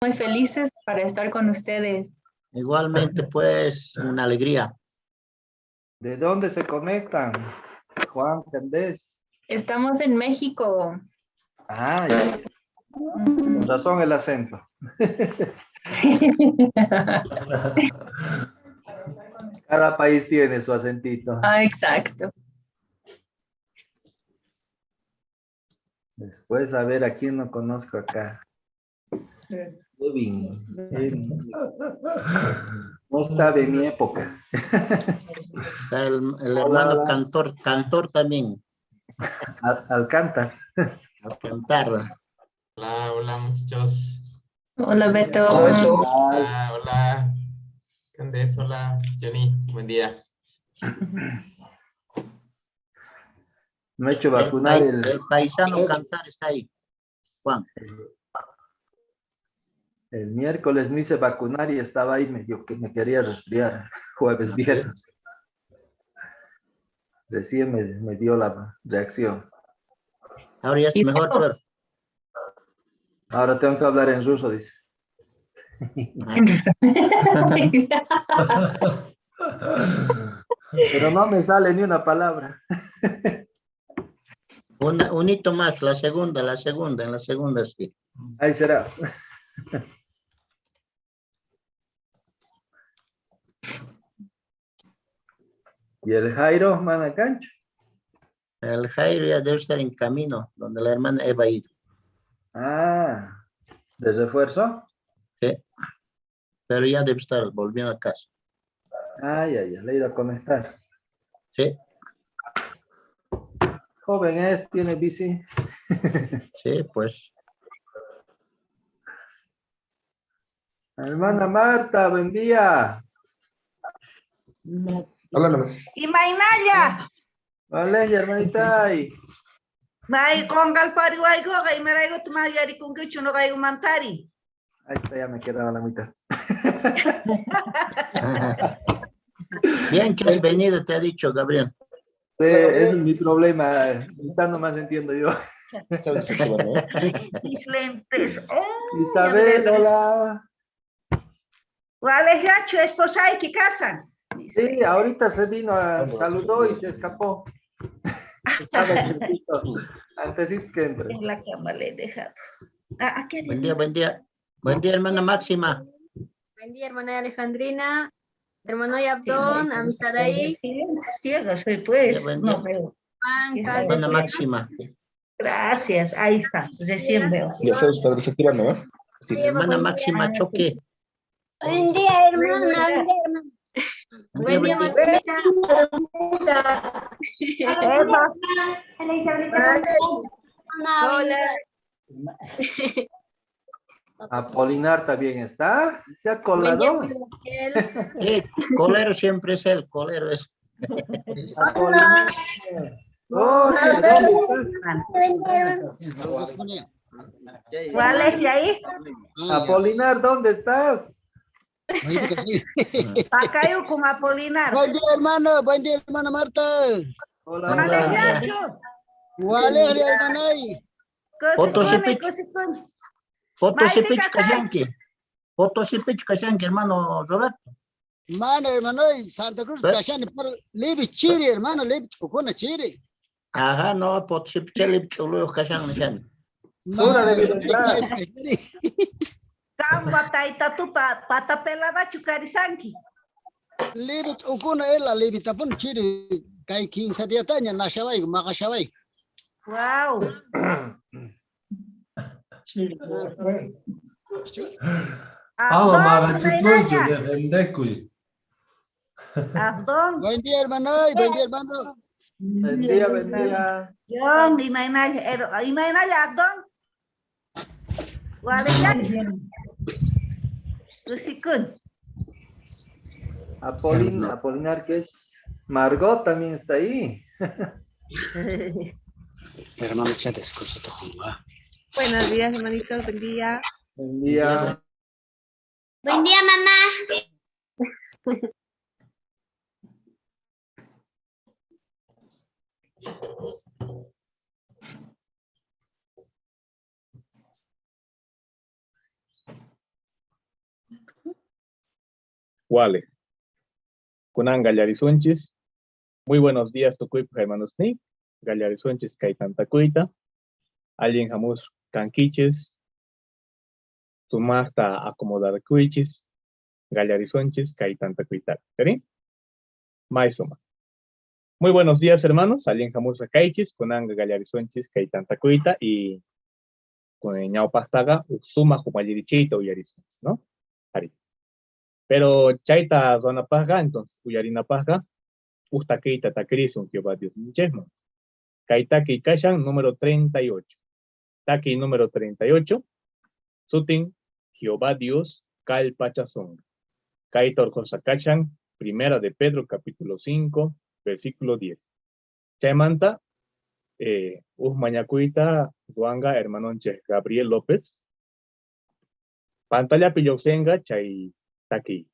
Muy felices para estar con ustedes. Igualmente, pues, una alegría. ¿De dónde se conectan? Juan Candés. Estamos en México. Ah, ya. Con razón el acento. Cada país tiene su acentito. Ah, exacto. Después, a ver, a quién no conozco acá. Kevin. No estaba en mi época. Está el Hola, hermano hola. cantor también, Alcántar. al cantar. Hola, hola muchachos. Hola, Beto. Hola, Beto. Hola, hola. Candes, hola. Johnny, buen día. Me he hecho vacunar El paisano cantar está ahí, Juan. el miércoles me hice vacunar y estaba ahí medio que me quería resfriar. Jueves, viernes. Recién me dio la reacción. Ahora ya es mejor, pero. Ahora tengo que hablar en ruso, dice. Pero no me sale ni una palabra. Un hito más, la segunda sí. Ahí será. ¿Y el Jairo, Manacancho? El Jairo ya debe estar en camino, donde la hermana Eva ha ido. Ah, ¿de refuerzo? ¿Sí? Pero ya debe estar volviendo a casa. Ah, ya, le he ido a conectar. Sí, Joven es, tiene bici. sí, pues. Hermana Marta, buen día. Hola nomás. Imaynalla, Vale, hermanita. may kongal pariwaygo kay maraygo tumayari kung kichuno kayo mantari. Ahí está, ya me quedaba la mitad. Bien que has venido, te ha dicho Gabriel. Sí, ese es mi problema. Ahorita nomás entiendo yo. Mis lentes. Oh, Isabel, hola. ¿Cuál es la esposa y qué casan? Sí, ahorita se vino, saludó y se escapó. Estaba antesito que entres. En la cama le he dejado. Ah, aquí Buen día, buen día. Buen día, hermana Máxima. Buen día, hermana Alejandrina. Hermano Abdón, Amisadai, Ciega soy pues, Buen día. no veo. Juan, Está Caldes, Hermana Máxima. Gracias, ahí está, recién veo. Ya sabes para desactivar, ¿no? Hermana Máxima Choque. Buen día, hermana. Buen día, Maximita. Eva, Hola. Apolinar también está. Se ha Buen día, colado. Miguel. Sí, colero siempre es el colero. Apolinar. Oh, ¿cuál es de ahí? Apolinar, ¿dónde estás? Acá yo con Apolinar. Buen día, hermano. Buen día, hermana Marta. Hola, ¿Cuál es hola. Nacho? ¿Cuál es, hermano? Potosipich. Cosicone. Potosipich Cashanqui. Potosipich Cashanqui, hermano Roberto. Mano, hermano, Santa Cruz, Cachani, por Libi Chiri, hermano, Libi Tucuna Chiri. Ajá, no, Potosipich Lip Chulu Cashan Nishan. Sura debido entrar. Camba taita tu pata pelada chukarisanki. Libi Tucuna, la Libi Tapun Chiri, Kai 15 días, Tanya, Nashawai, Makashawai. Wow. Ama Abdón, Marachituyo Mainaya. de Vendecui. Abdón. Buen día, hermano, buen día, hermano. Buen día, buen día. John, Imaynaya, Abdón. ¿Cuál es Nacho? Cosicone. Apolinar, que es Margot, también está ahí. Hermano, chates, cosito junga. Buenos días, hermanitos. Buen día. Buen día. Buen día, mamá. Wale. Kunan Gallarisunchis. Muy buenos días, Tukuip hermanos Nick. Gallarisunchis Kaitantakuita. Alguien jamus Canquiches. Sumasta acomodar cuichis. Gallarisunchis Kaitantakuita. ¿Sí? Maisuma. Muy buenos días, hermanos. Alguien jamus Kaichis. Kunan Gallarisunchis Kaitantakuita. Y con el ñao pastaga. Suma Jumayirichito y Arisunchis, ¿no? Ari. Pero chaita zona paga, entonces Uyarina paga. Usta keita takrisun que va Dios minchesmo. Kaitaki kashan número 38. Taki número 38. Sutin Jehová Dios kalpachazón. Kaitor Josakachan, primera de Pedro capítulo 5, versículo 10. Chaimanta, Mañacuita, Zuanga, hermanonche Gabriel López. Pantalla pillosenga, chay taki.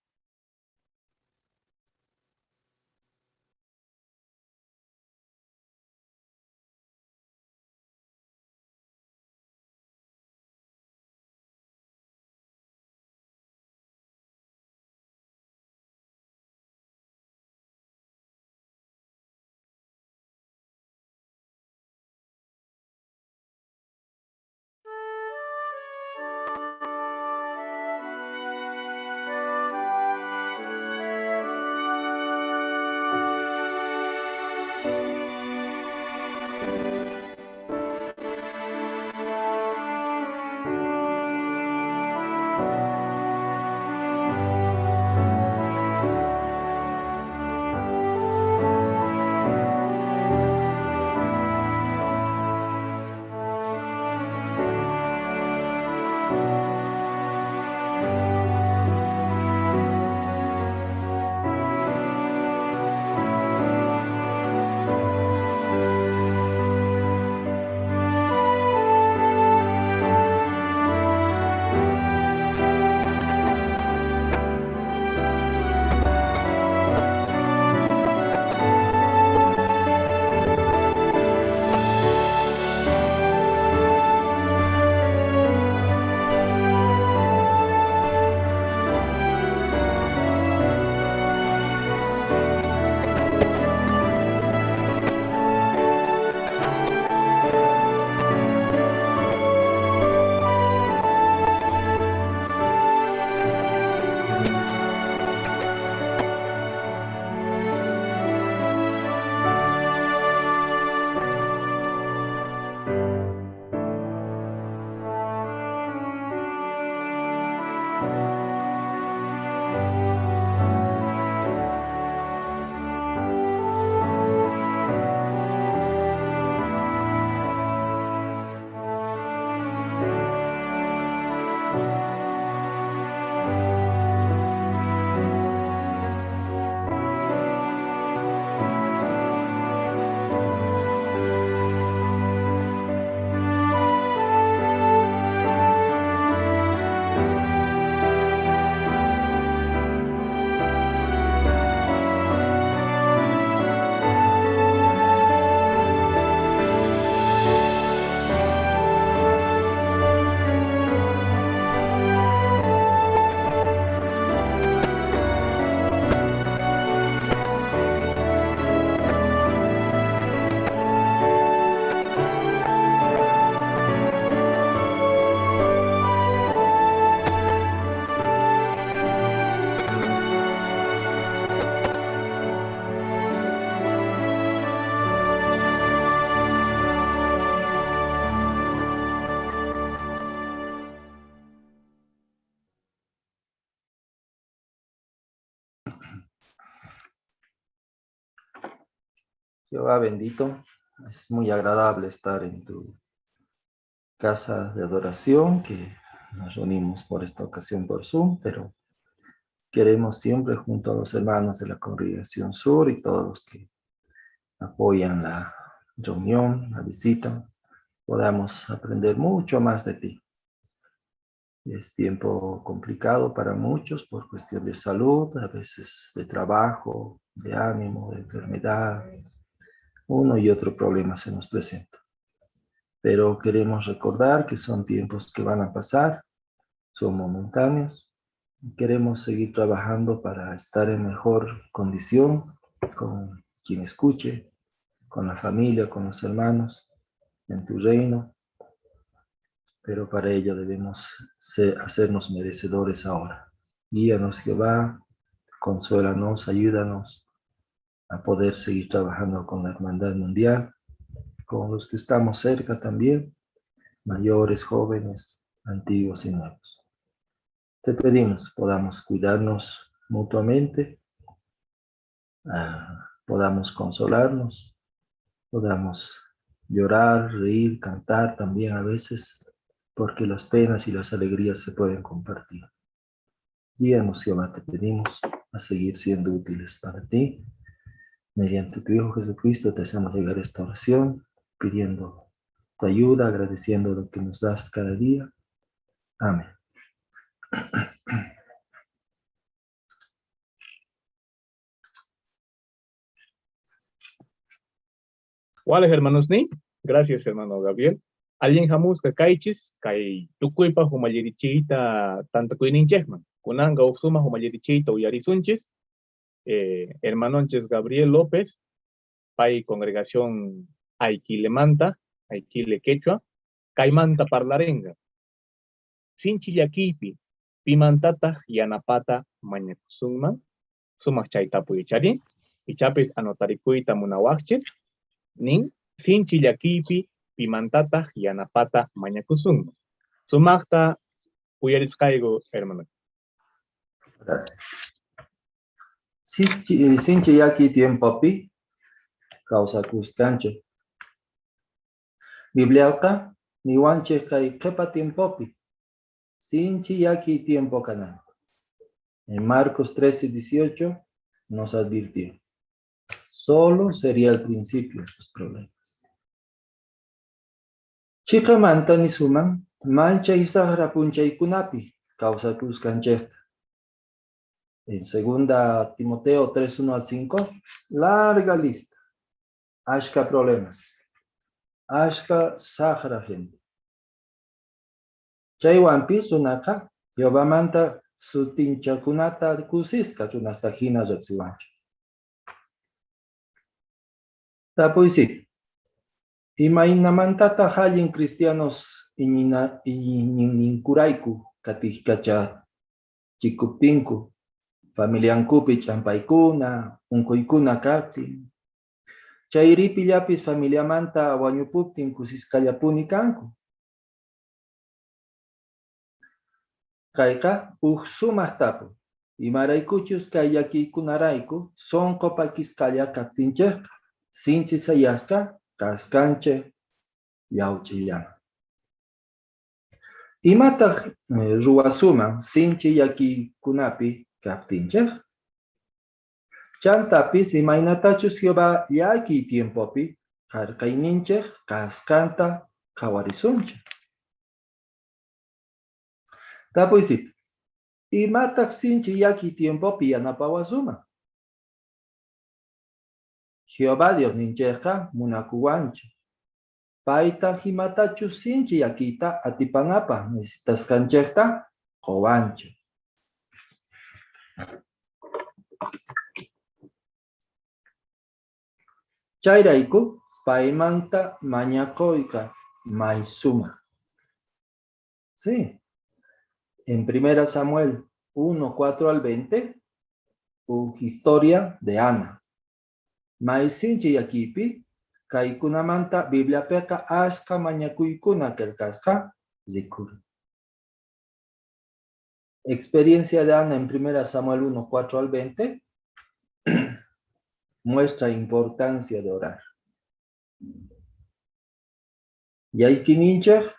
Jehová bendito, es muy agradable estar en tu casa de adoración, que nos reunimos por esta ocasión por Zoom, pero queremos siempre junto a los hermanos de la Congregación Sur y todos los que apoyan la reunión, la visita, podamos aprender mucho más de ti. Es tiempo complicado para muchos por cuestión de salud, a veces de trabajo, de ánimo, de enfermedad. Uno y otro problema se nos presenta. Pero queremos recordar que son tiempos que van a pasar, son momentáneos, Queremos seguir trabajando para estar en mejor condición con quien escuche, con la familia, con los hermanos, en tu reino. Pero para ello debemos hacernos merecedores ahora. Guíanos, Jehová, consuélanos, ayúdanos a poder seguir trabajando con la hermandad mundial, con los que estamos cerca también, mayores, jóvenes, antiguos y nuevos. Te pedimos podamos cuidarnos mutuamente, podamos consolarnos, podamos llorar, reír, cantar también a veces, porque las penas y las alegrías se pueden compartir. Guíanos, Jehová, te pedimos a seguir siendo útiles para ti. Mediante tu Hijo Jesucristo te hacemos llegar esta oración, pidiendo tu ayuda, agradeciendo lo que nos das cada día. Amén. ¿Cuáles hermanos ni? Gracias, hermano Gabriel. Alguien jamus que kaichis, kai tukuipa humayerichita tanta kuininchesman. Kunanga upsuma humayerichita uyarisunchis. Hermanonches Gabriel López, pai congregación Aikile Manta, Aikile Quechua, Caimanta Parlarenga. Sinchillaquipi, Pimantata Yanapata Mañakusumman, Sumas Chaitapuichari, y Chapis Anotaricuita Munahuaches, Nin, Sinchillaquipi, Pimantata Yanapata Mañakusumman. Sumacta Uyariscaigo, hermano. Gracias. Sinchi yaki tiempo pi, causa cuscanche. Bibliauca, ni wanche kai kepa tiempo pi. Sinchi yaki tiempo canal. En Marcos 13:18 nos advirtió. Solo sería el principio de estos problemas. Chica manta ni suman, mancha y sahara puncha y kunapi, causa cuscanche. En 2 Timoteo 3:1-5, larga lista. Ashka problemas. Ashka sahara gente. Chaywanpi sunaka, Jehová manta su tincha kunata kusiska chunastajina rexiwancha. Tapuisit. Imaina mantata halin cristianos ininkuraiku katihkacha chikuptinku. Familiankupi champaykuna, unkuykuna kaptin. Chayripi llapis familiamanta wañupuptin kusiskallapuni kanku. Kayka sumaq tapu. Imaraykuchus kay llakiykunarayku sonqo pakiskalla kaptinchejka. Sinchi sayasqa kaskanche llawchillan. Imataq ruwasuman sinchi llakiykunapi kaptinchej. Chantapis imaynatachus Jehová yaki tiempopi harkayninchej kaskanta qhawarisunchej. Tapuisit, imataq sinchi yaki tiempopi yanapawasuman. Jehová Dios ninchejqa munakuwanchej. Paytaq imatachus sinchi yakita atipanapaq necesitaskanchejta qowanchej. Chayrayku paymanta mañakoyka maysuma. Sí. En 1 Samuel 1:4-20, historia de Ana. Maysinchi yakipi, kaykunamanta Biblia peka aska mañakuykuna kelkasqa zikur. Experiencia de Ana en 1 Samuel 1:4-20 muestra importancia de orar. Yaykininchej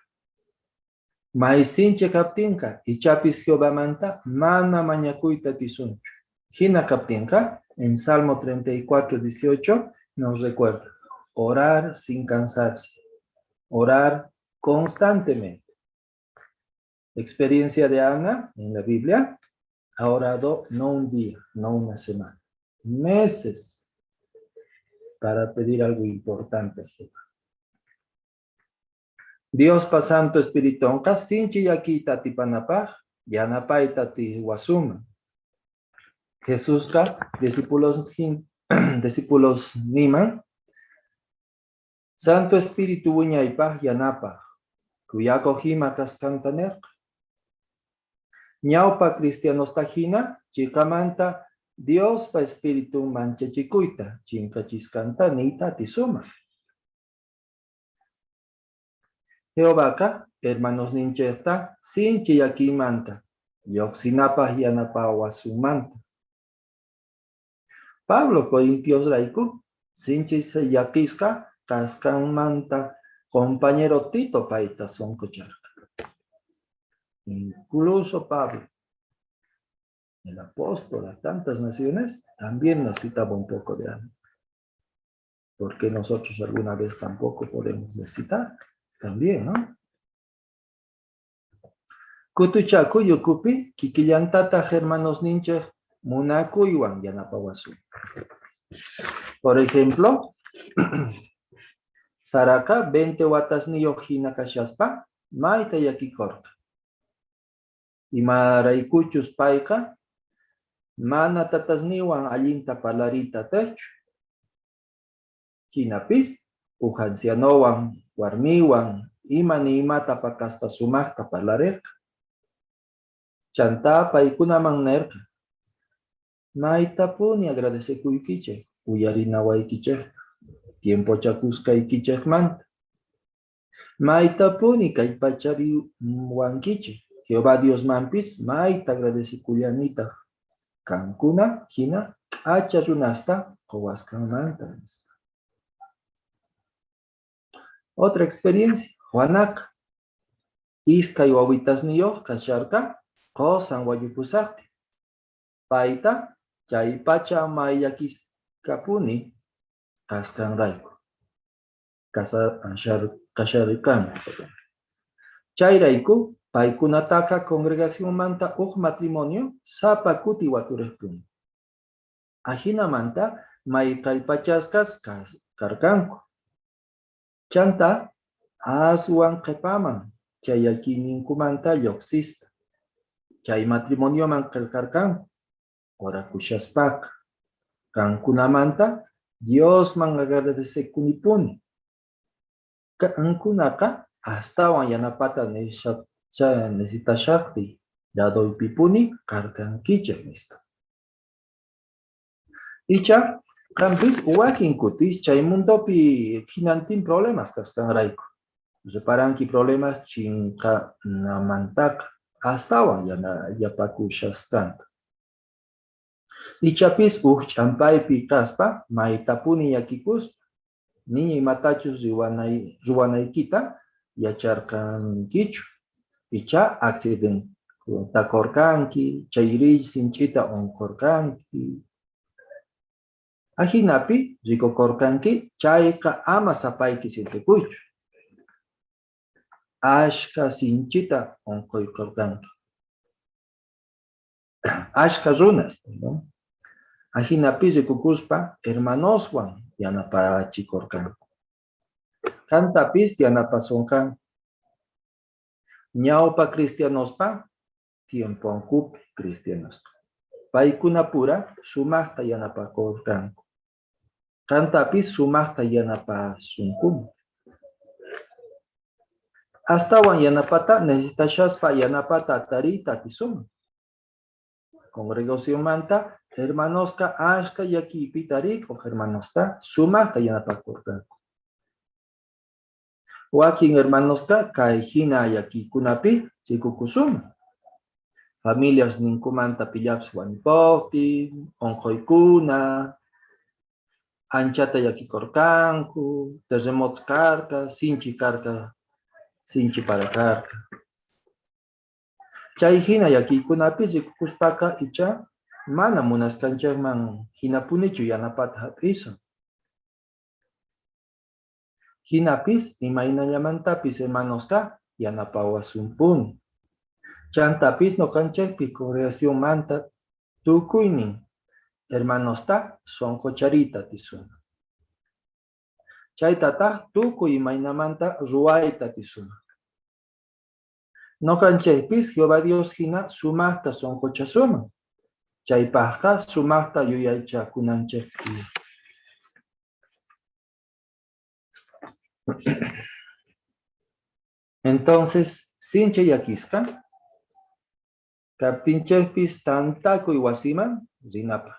maysinche kaptinka ichapis Jehová manta mana mañakuyta tisunchu. Hina kaptinka en Salmo 34:18 nos recuerda orar sin cansarse, orar constantemente. Experiencia de Ana en la Biblia ha orado no un día, no una semana, meses para pedir algo importante a Jehová. Dios pa Santo Espíritu, sinchi yakita tipanapaj, Yanapaita ti wasuma. Jesús ka discípulos niman. Santo Espíritu uñaypa yanapa. Kuyako hima kaskantaner. Ñaupa cristianos tajina, chikamanta, Dios pa Espíritu manchachikuita, chinkachiscanta nita tisuma. Jehová ka, hermanos nincheta, sinchi yakimanta, yoxinapa yanapa wasumanta. Pablo Corintios raiku, sinchi se yakiska, kaskanmanta, compañero Tito paita son cocharca. Incluso Pablo, el apóstol a tantas naciones, también necesitaba un poco de ánimo. Porque nosotros alguna vez tampoco podemos necesitar. También, ¿no? Kutuchaku yukupi, kikillantata hermanos ninche, munaku iwan yanapawasu. Por ejemplo, Saraka 20 watas niyo hinakashaspa, maita yakikorta. Imaraykuchus paika, mana tatasniwan allinta palarita techu. Hinapis, ujancianowan, warmiwan, ima ni imata pakasta sumaqta palareka. Chanta paikunaman nerka. Maitapuni agradecekuykichej, uyarinawaykichej, tiempo chakuskaykichejmanta. Maitapuni kay pachariwankichej, Jehová Dios mampis, maita agradecikuyanita. Kankuna, kina, acha runasta, kowaskanmanta. Otra experiencia, Juanaca. Iskay wawitas niyo, kasharka, kosan wayupusakti. Paita, chay pacha mayakis kapuni, kaskan raiku. Kasharikan. Chay raiku, paikunataka congregación manta matrimonio, sapa kuti waturejpuni. Ajina manta, may kay pachaskas karkanku. Chanta, asuan kepaman, chay akininkumanta yoxista. Chay matrimonio man kelkarkanku. Ora kushaspak. Kankunamanta, Dios man agradece kunipuni. Kankunaka, hasta wan yanapata necesita shakti. Dado pipuni, karkankicha listo. Icha, campis, wakin kutis, chay mundopi hinantin problemas kaskan raiku. Reparanki problemas chinka namantaka. Hasta wan yapakushaskan. Ichapis champaypi kaspa, maitapuni yakikus, niña matachus ruwanaykita, yacharkan kichu. Icha accident. Takorkanki, chayri sinchita onkorkanki. Ajinapi, rikokorkanki, chayka ama sapayki sinpekuchu. Ashka sinchita onkoykorkanki. Ashka runas, ¿no? Ajinapi rikukuspa, hermanoswan yanapachikorkanku. Kantapis yanapasonkan. Ñaupa cristianospa, tiempo ankupi cristianospa. Paikuna pura, sumaqta yanapakorkanku. Kantapis sumaqta yanapasunkum. Astawan yanapata necesitashaspa yanapata tarita tisum. Congregación manta, hermanosca ashka yaki pitariko hermanosta, sumaqta yanapakorkanku. Wakin hermanosca kaijina yaki kunapi, chikukusum. Familias ninkumanta pillaps wanipokti, onkoykuna, anchata yakikorkanku, terremotos karka, sinchi para karka. Chay hina yakikunapi rikukuspaka icha, mana munaskanchayman hinapunichu yanapata hapiso. Hinapis imaynallamantapis hermanosca yanapawasumpuni. Chantapis no canchaypi congregación manta tukuynin hermanosta son cocharita tisuna. Chaytata tukuy imaynamanta ruwaita tisuna. No canchepis, Jehová Dios hina sumasta son cochasuma. Chaypajka sumasta yuyaycha kunanchekti. Entonces, sinche yakisca, kaptinchepis tantaku iwasiman, zinapa.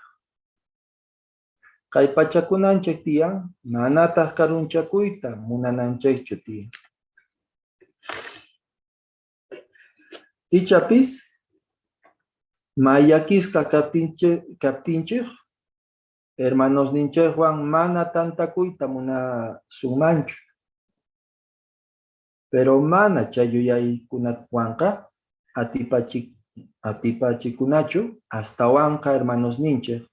Kay pachakunanchek tiyan, manataq karunchakuyta munananchekchu tiyan. Ichapis, mayakisqa kaptinchik, hermanos ninchekwan mana tantakuyta munasunmanchu. Pero mana chayuyaykunatwanqa atipachikunachu hasta wanqa hermanos ninchek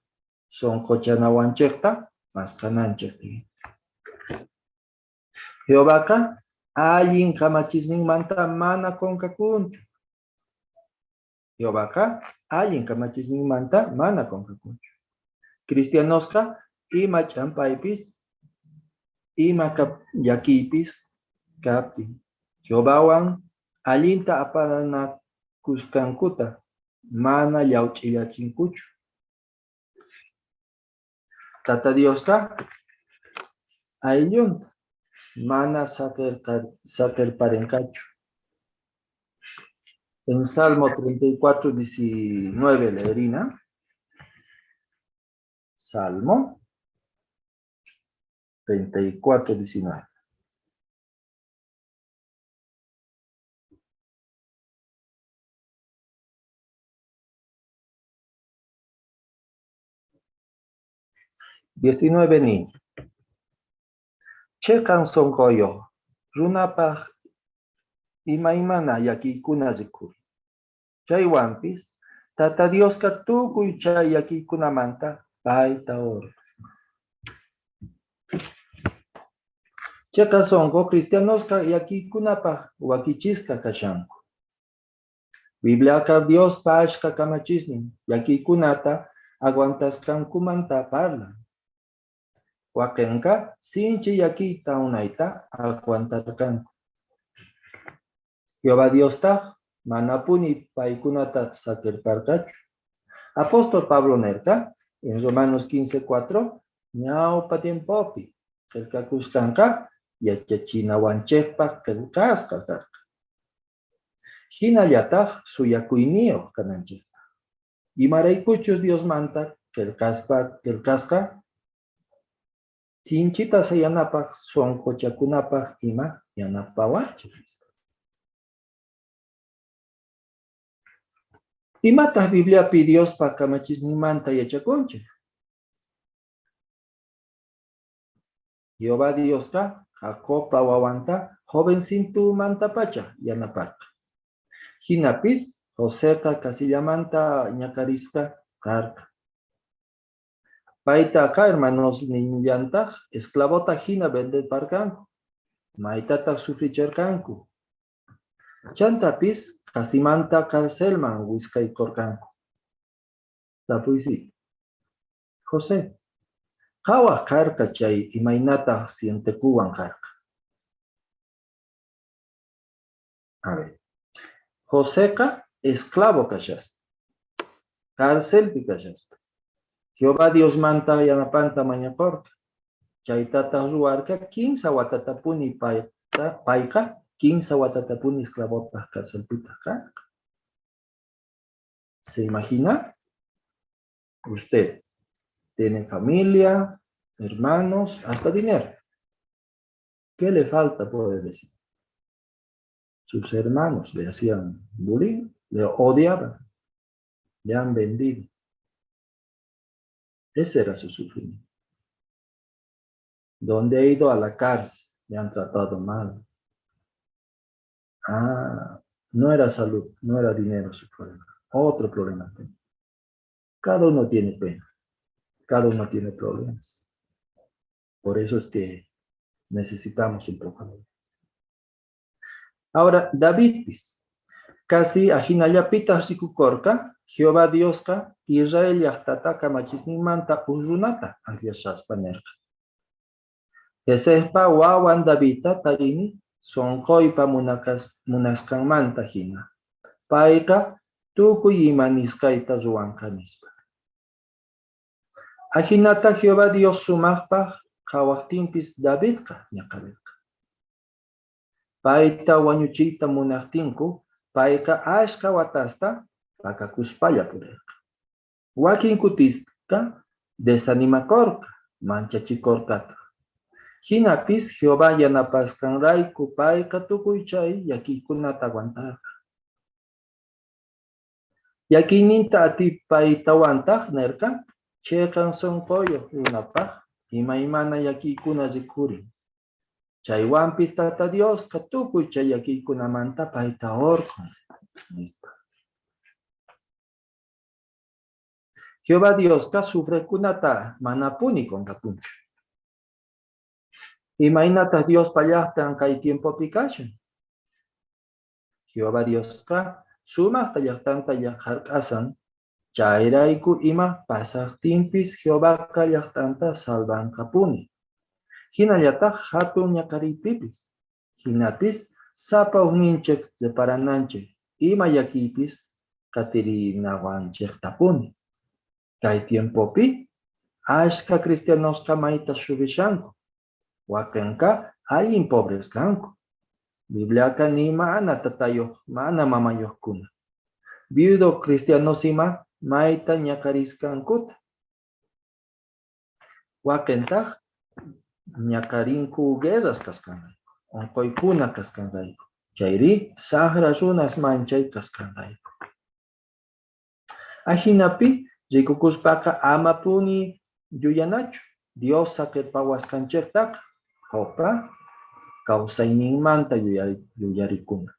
son cochanawanchekta maskananchek. Jehovaka allin kamachisninmanta mana konkakunchu. Jehovaka allin kamachisninmanta mana konkakunchu. Cristianosqa ima champaypis ima yakipis kaptin. Jehovawan allinta apanakuskankuta mana llawch'illachinkuchu. Tata Diosqa ayllunta mana sakerparenkachu. En Salmo 34:19 leerina. Salmo 34:19. Ni. Chekan sonkoyo, runapaj imaymana yakikuna rikur. Chaywampis, Tata Diosqa tukuy chay yakikunamanta payta or. Cheka sonko cristianosqa yakikunapaj wakichisqa kashanku. Bibliaqa Dios pashqa kamachisnin yakikunata aguantasqankumanta parlan. Wakenka sinchi yakita unayta aguantarkanku. Jehová Diostaq manapuni paykunata sakerparkachu. Apóstol Pablo nerka en Romanos 15:4 ñawpa tiempopi qillqakusqanqa yachachinawanchikpaq qillqasqa karqa. Hinallataq suyakuyniyuq kananchikpaq. Imaraykuchus Diosmanta qillqasqa sinchita sayanapaq sonkochakunapaq ima yanapawachik. Imataq Bibliapi Diospa kamachisninmanta yachakunchik. Jehová Diosqa Jacobpa wawanta jovencintumanta pacha yanaparqa. Hinapis Joseqa kasillamanta ñakarisqa karqa. Paytaqa hermanos ninllantaq esclavota hina venderparqanku. Maytataq sufricharqanku. Chantapis kasimanta karcelman wiskaykorqanku. Tapuysi. José, qawaq karqa chay imaynataq sientekuwan karqa. A ver. Joseqa esclavo kashasqa. Karcelpi kashasqa. Jehová Dios manta yanapanta mañakorqa. Chaytataq ruwarqa 15 watatapuni payqa 15 watatapuni esclavota karcelpita karqa. ¿Se imagina? Usted tiene familia, hermanos, hasta dinero. ¿Qué le falta, puede decir? Sus hermanos le hacían bullying, le odiaban, le han vendido. Ese era su sufrimiento. Donde ha ido a la cárcel, le han tratado mal. No era salud, no era dinero su problema. Otro problema. Cada uno tiene pena. Cada uno tiene problemas. Por eso es que necesitamos un poco de... Ahora, David, casi ajinallapita sikukorka, Jehová Diosqa, Israel yachtataka machisninmanta urrunata angliashaspa nerqa. Jesespa wawan Davidta tarini sonqoypa munasqanmanta hina. Payqa tukuy ima nisqayta ruwanqa nispa. Ahinata Jehová Dios sumaqpaq qhawaqtinpis Davidqa ñaqarirqa. Payta wañuchiyta munaqtinku, payqa ashka watasta pakakuspalla purirqa. Wakin kutisqa desanimakorqa, manchachikorqata. Hinapis Jehová yanapasqanrayku payqa tukuy chay yakiykunata aguantarqa. Yakiyninta atipaytawantaq nerqa, chayqan sonqoyuq runapaq imaymana yakiykuna rikhurin. Chaywanpis Tata Diosqa tukuy chay yakiykunamanta payta orqun nispa. Jehová Diosqa sufrekunata mana punikunqapunchu. Imaynataq Dios pallaqtan kay tiempopi kashan. Jehová Diosqa sumaqta llaqtanta hark'asan, chayrayku ima pasaqtinpis Jehováqa llaqtanta salvanqapuni. Hinallataq hatun ñaqariypipis, hinapis sapa hukninchik separananchik, ima yakiypis qatirinawanchiktapuni. Kay tiempopi ashka cristianosqa mayta shurishanku, wakinqa allin pobres kanku. Bibliaqa ni mana tatayuq, mana mamayuqkuna. Viudo cristianos ima mayta ñaqarisqankuta. Wakintaq ñaqarinku guerras kasqanrayku, unquykuna kasqanrayku. Chayri saqra runas manchay kasqanrayku. Ahinapi rikukuspaqa amapuni yuyanachu. Dios saqirpawasqanchiktaqa Jobqa kawsayninmanta yuyarikuna.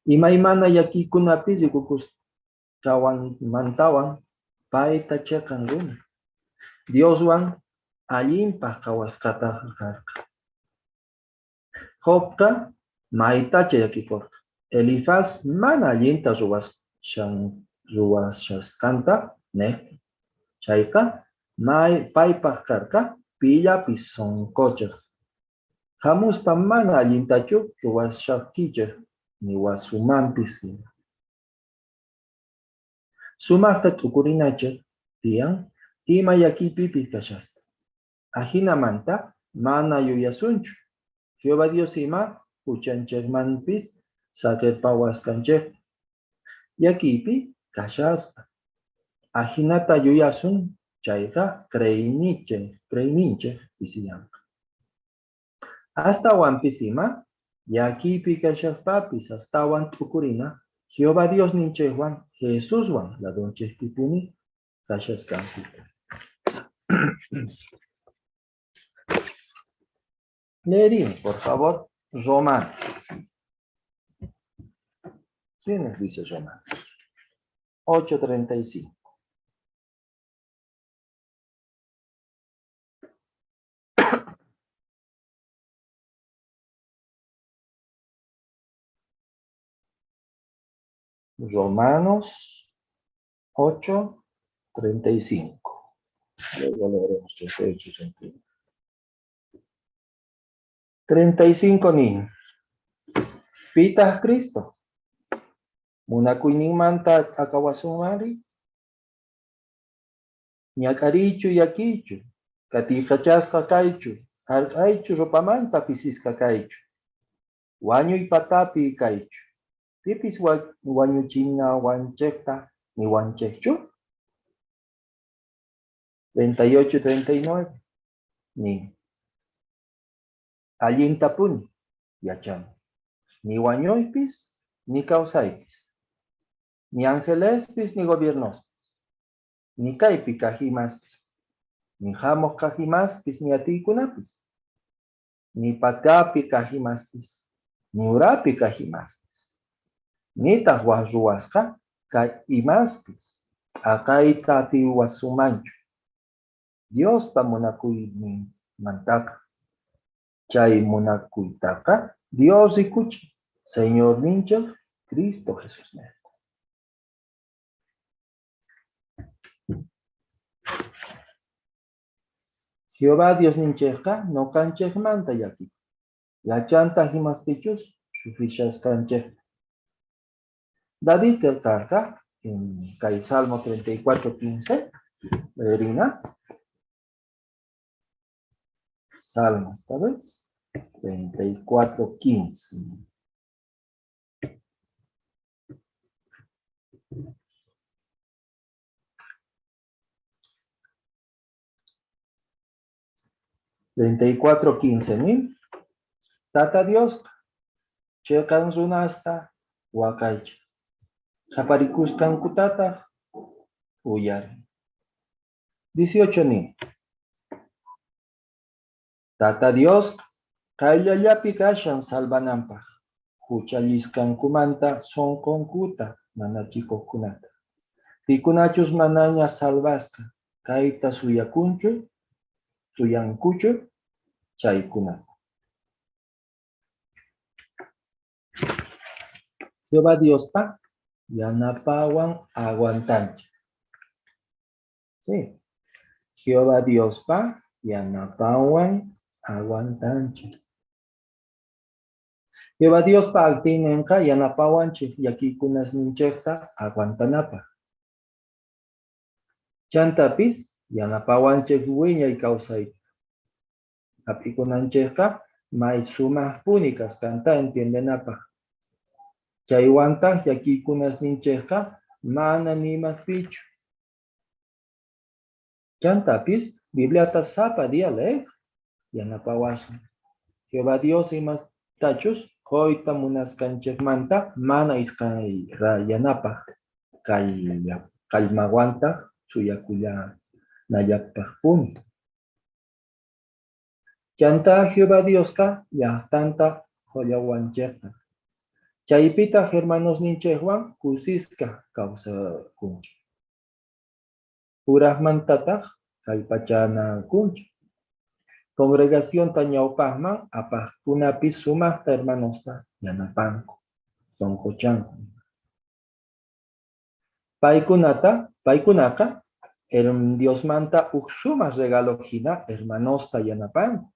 Imaymana yakiykunapi rikukusqawanmantawan payta chiqan runa. Dioswan allinpaq kawasqata karqa. Jobqa maytacha yakikurqa. Elifaz mana allinta ruwashasqanta nek. Chayqa paypaq karqa pillapis sonqochiq. Hamuspa mana allintachu ruwashaqkichik ni wasumanpis. Sumaqta tukurinachiq tiyan ima yakiypipis kashasqa. Ahinamanta mana yuyasunchu. Jehová Dios ima huchanchikmanpis saqirpawasqanchik. Yakiypi kashasqa. Ahinata yuyasun chayqa creyninchik pisiyanqa. Astawanpis ima yakiypi kashasqapis astawan tukurina Jehová Dios ninchikwan Jesuswan ladunchikpipuni kashasqanku. Leerimos, por favor, Romanos. ¿Quién nos dice Romanos? 8:35. Romanos 8:35. Luego leeremos 8:35. 35 ni. Pitas Cristo. Munakuynimanta akawasunmari. Ñakarichu yakichu. Katikachasqa kaychu. Hark'aychu rupamanta pisisqa kaychu. Wañuy patapi kaychu. Pipis wañuchina wanchekta ni wanchekchu. 38-39. Ni. Allintapuni yachani. Ni wañuypis ni kawsaypis. Ni angelespis ni gobiernospis. Ni kaypi kajimaspis. Ni hamuq kajimaspis ni atiykunapis. Ni pakapi kajimaspis. Ni urapi kajimaspis. Nitaq ruwasqa kay imaspis akayta atiwasumanchu. Diospa munakuyninmantaqa. Chay munakuytaqa Dios rikuchin, Señor ninchik Cristo Jesús nespa. Jehová Dios ninchikqa noqanchikmanta yakikun. Yachanta himas pichus, sufrichas canche. David el carta en Salmo 34:15. Verina. Salmo, esta vez. 34:15. $24.15.000. Tata Dios, checan sunasta, wakaicha. Japarikuskan kutata, uyar. 18.000. Tata Dios, kaillallapi kashan salvanampa. Huchaliskan kumanta son konkuta, manachiko kunata. Pikunachus manaña salvaska, kaita suyakunchu, suyankuchu, chaykunata. Jehová Dios pa, yanapawan aguantancha. Sí. Jehová Dios pa, yanapawan aguantancha. Jehová Dios pa actinenka yanapawanchi, yakikunas ninchekta aguantanapa. Chantapis, yanapawanchek wiña y causay. Apikunanchekta, may sumah púnicas, canta entiendenapa. Chayuanta, yakikunas ninchekta, mana nimas pichu. Chantapis, Bibliata sapa diale, yanapawasan. Jehová Dios y más tachus, hoita munas canchek manta, mana iskay rayanapa, kalmaguanta, suyakuya nayapa pun. Chanta Jehová Dios ka, ya tanta joyawancheta. Chaypita hermanos ninchehuan, kusiska causa kunch. Purahmantatah, kalpachana kunch. Congregación tañaupahman, apahkunapis sumah hermanosta, yanapanko, son cochanko. Paikunaka, Dios manta uksumas regalo hina, hermanosta yanapanko.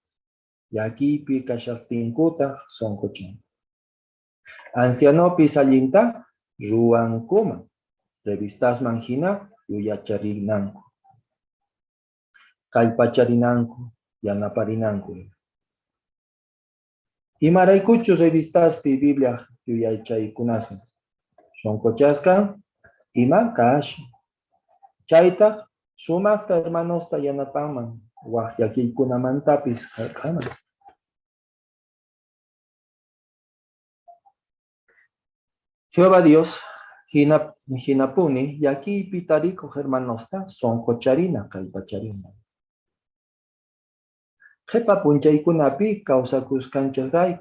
Yakipi kashaftinkuta, son cochanko. Ancianopis allinta, ruan kuma. Revistas manjina, yuyacharinanko. Kalpacharinanko. Yanaparinanko. Imaraykuchus revistaspi Biblia yuyaychaykunasmi. Son cochascan, ima kash. Chayta, sumakta hermanosta yanapaman, wajyakiykunamantapis kama. Jehová Dios, hinapuni, yaki pitarico hermanosta, son cocharina, kalpacharina. Jepa punchaykunapi kawsakuskanchakray,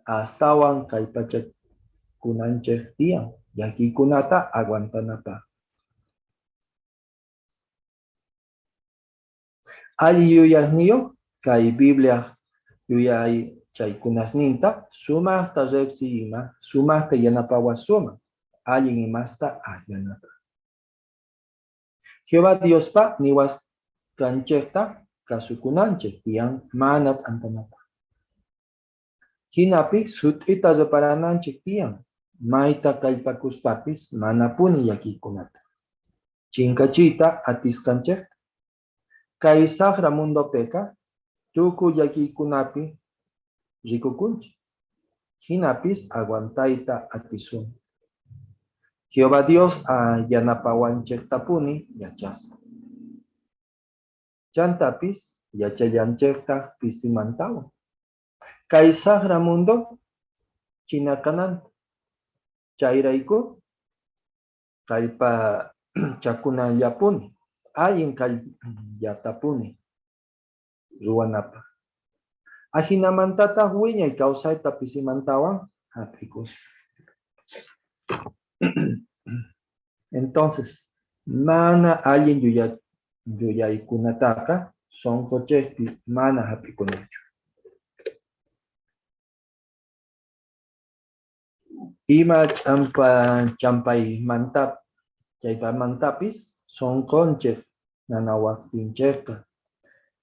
astawan kaypachakunanchak tiyan, yakikunata aguantanapa. Alli yuyasniyo, kay Biblia yuyay chaykunasninta, sumaqta reqsi ima, sumaqta yanapawas suma, allin imasta allanapa. Jehová Diospa niwas kanchekta, kasukunanchek tiyan manat antanapa. Hinapi sut'ita reparananchek tiyan, maita kallpakuspapis manapuni yakikunata. Chinkachita atiskanchek, kay saqra mundo peka, tuku yakikunapi rikukunchik. Hinapis aguantayta atisun. Jehová Dios yanapawanchek tapuni yachaspa. Chantapis yachayanchekta pisimantawan. Kay saqra mundo chinakanan. Chayrayku kaypa chakunayapuni. Ayin kayatapuni. Ruwanapa. Ajinamantata wiñay kawsayta pisimantawan apikus. Entonces, mana ayin yuyaykunataka son cochespi mana hapikunachu. Ima champay mantapis son conchef nanawaktincheka.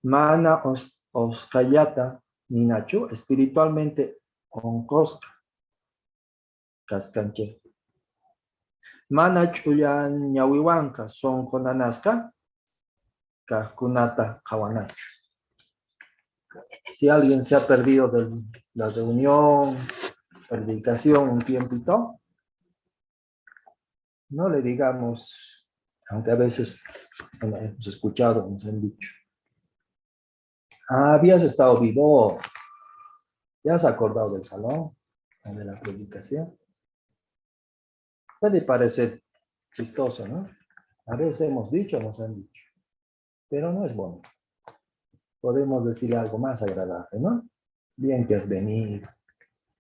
Mana oskayata Ninachu, espiritualmente oncosca. Cascanche. Mana chuyan ñawiwanka son conanaska. Cascunata kawanachu. Si alguien se ha perdido de la reunión, predicación un tiempito, no le digamos, aunque a veces hemos escuchado, nos han dicho, habías estado vivo, ya has acordado del salón, o de la predicación. Puede parecer chistoso, ¿no? A veces hemos dicho, nos han dicho, pero no es bueno. Podemos decirle algo más agradable, ¿no? Bien que has venido.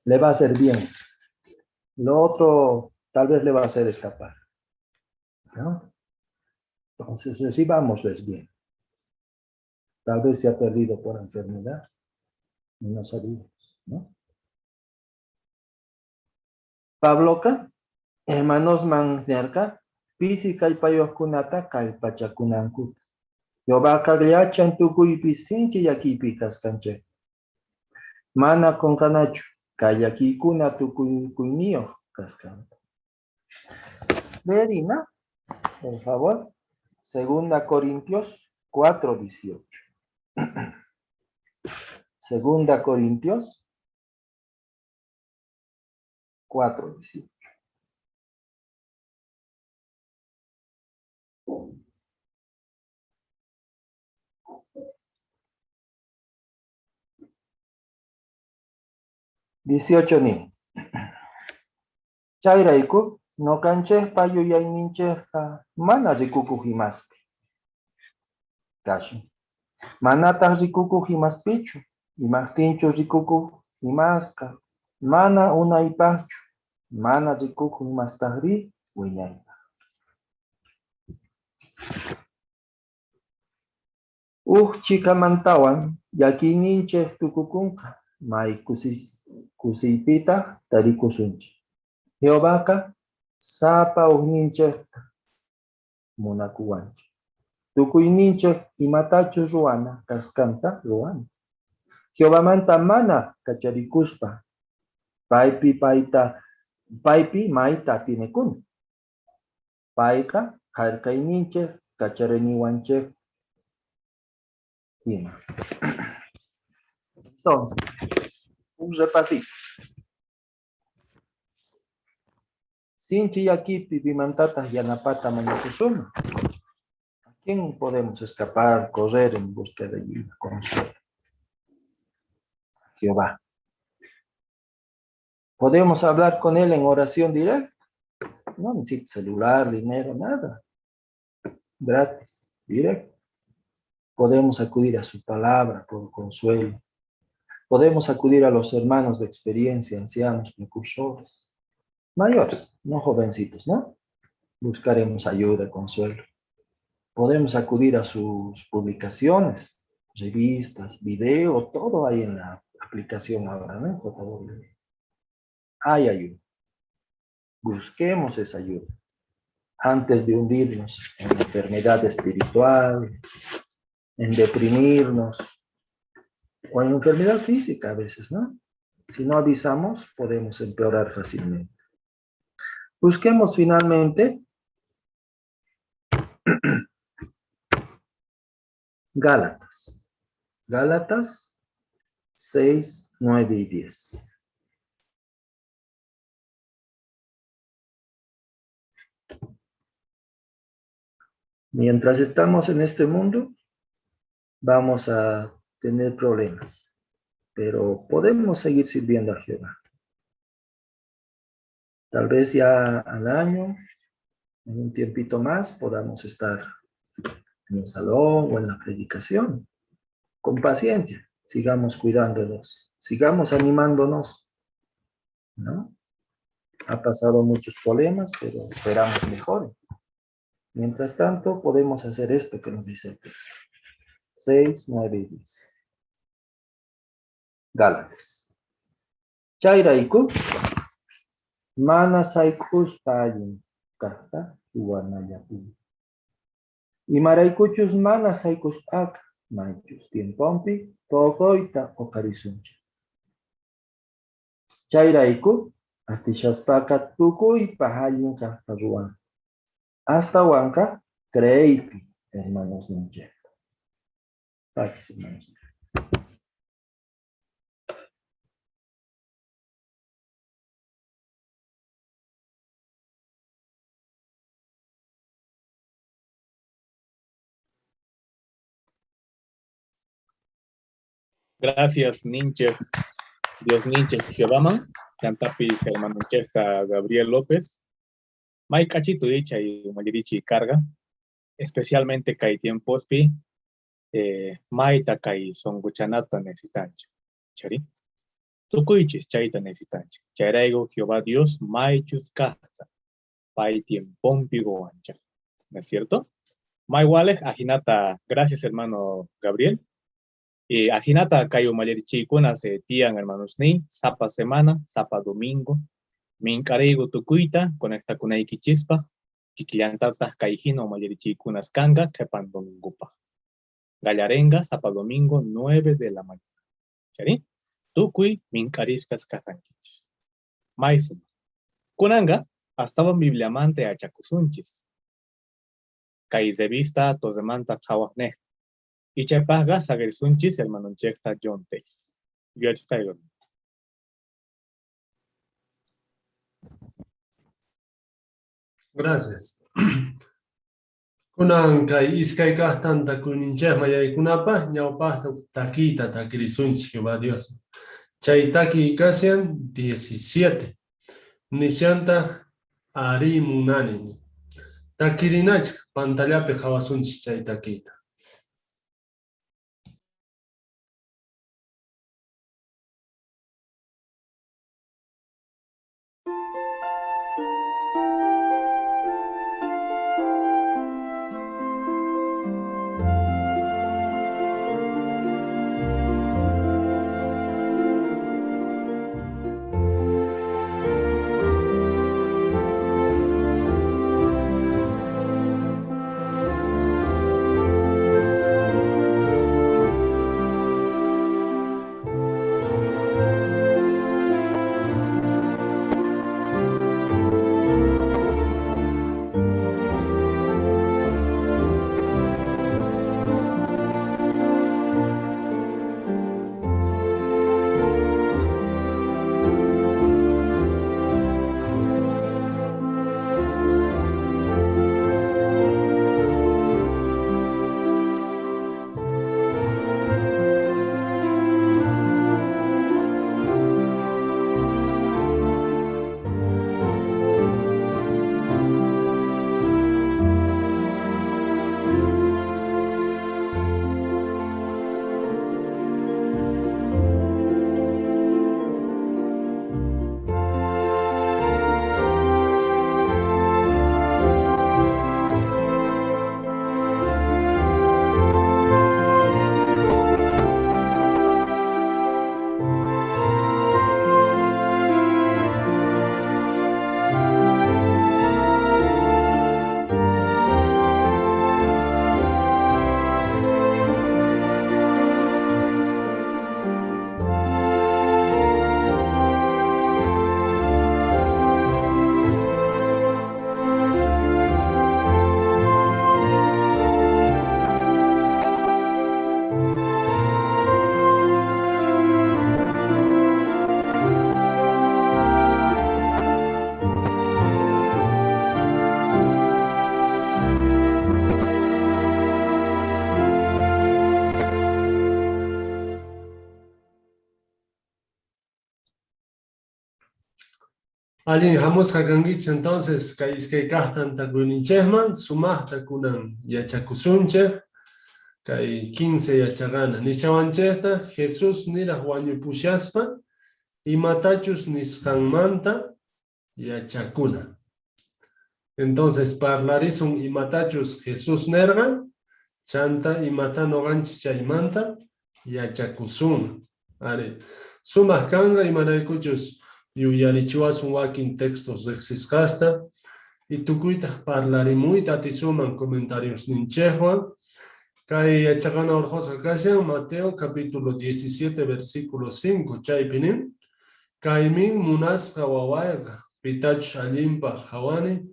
Le va a hacer bien eso. Lo otro tal vez le va a hacer escapar, ¿no? Entonces recibámosles bien. Tal vez se ha perdido por enfermedad y no sabíamos, ¿no? Pabloca, hermanos mannerca, pisi kaypayos kunata kaypachakunanku. Yoba kagliachan tukuy pisinchi yakipi kaskanche. Mana konkanachu, kayaki kuna tukuy kuynio kaskanche. Verina, por favor. Segunda Corintios 4:18. Segunda Corintios 4:18. Ni. Chayraiku, no canches payo y nincheja, mana rikuku himaspi. Kashi. Manata rikuku himaspichu, y mastincho rikuku himaska. Mana una ipachu, mana rikuku himastahri, wiñay. Chica mantawan, yaki ninche tukukunka, mai kusipita tarikusunchi. Jehovaka, sapa ninche munakuwanchi. Tukuy ninche imatachu ruana, kaskanta ruana. Jehová manta mana kacharikuspa, paipi maita tinekun. Paika, harkay ninche, kachareniwanche. Entonces, un repasito. Sinchi yakipi bimantata yanapata mañakusuma. ¿A quién podemos escapar, correr en busca de ayuda? Consuelo. Jehová. ¿Podemos hablar con él en oración directa? No necesita celular, dinero, nada. Gratis, directo. Podemos acudir a su palabra por consuelo. Podemos acudir a los hermanos de experiencia, ancianos, precursores, mayores, no jovencitos, ¿no? Buscaremos ayuda, consuelo. Podemos acudir a sus publicaciones, revistas, videos, todo hay en la aplicación ahora, ¿no? Por favor. Hay ayuda. Busquemos esa ayuda. Antes de hundirnos en enfermedad espiritual, en deprimirnos, o en enfermedad física a veces, ¿no? Si no avisamos, podemos empeorar fácilmente. Busquemos finalmente Gálatas. Gálatas 6, 9 y 10. Mientras estamos en este mundo, vamos a tener problemas, pero podemos seguir sirviendo a Jehová. Tal vez ya al año, en un tiempito más, podamos estar en el salón o en la predicación. Con paciencia, sigamos cuidándonos, sigamos animándonos, ¿no? Ha pasado muchos problemas, pero esperamos mejor. Mientras tanto, podemos hacer esto que nos dice el texto. 6, 9 y 10. Gálatas. Chayraiku, mana saikus payin, kata, uwanayapu. Y maraikuchus mana saikus ak, maychus tiempompi tokoita okarisunchik. Chayrayku atishaspaqa tukuypa hallin kaqta ruwan. Hasta wanka creypi, hermanos ninchek. Gracias, hermanos. Gracias, Ninche. Dios Ninche, Jehová, Cantapis, hermano Chesta, Gabriel López, May Cachito Dicha y Mayerichi Carga, especialmente Kai Tiempospi, May Takai Songuchanata Nesitanche, Chari. Tukuichis Chaita Nesitanche, Charaigo Jehová Dios, May Chuscata, Pai Tiempompi Goancha. ¿No es cierto? May Walek, Ajinata, gracias hermano Gabriel. Ajinata kayo malerichi kuna se tian hermanos ni sapa semana, sapa domingo, min carego tukuita, conecta con aiki chispa, kikliantatas kaijino malerichi kunas kanga, kepan domingo pa. Gallarenga, sapa domingo, 9 de la mañana. ¿Chari? Tukui, min cariscas casanquichis. Maisum. Kunanga, hasta bibliamante a chacusunchis. Kai de vista, tosemanta chawahne. Y chepaga sagersunchis hermano chekta John Teis. Yo estoy. Gracias. Kunan kai iskay kahtan takunincheh mayay kunapa ñawpah takita takirisunchis Jehová Dios. Chay taki kasian 17. Nishanta ari munani. Takirinach pantallapi hawasunchis chay takita. Alguien hamos haganguich entonces que kahtan takuninchehman sumahta kunan yachakusuncheh kay 15 yachagana nishawanchehta Jesús nirah wañupushaspa imatachus nisqanmanta yachakuna. Entonces parlarizun imatachus Jesús nerga chanta imata noganchis chaymanta yachakusuna. Are sumah kanga imanaykuchus yuyarichiwasun wakin textos rexiscasta y tukuita parlarimuita tisuman comentarios ninchehwan Kay yachaqana orjosa kashan Mateo capítulo 17 versículo 5 chaypinin. Kaymin munasqa wawayqa pitach allinpaq hawani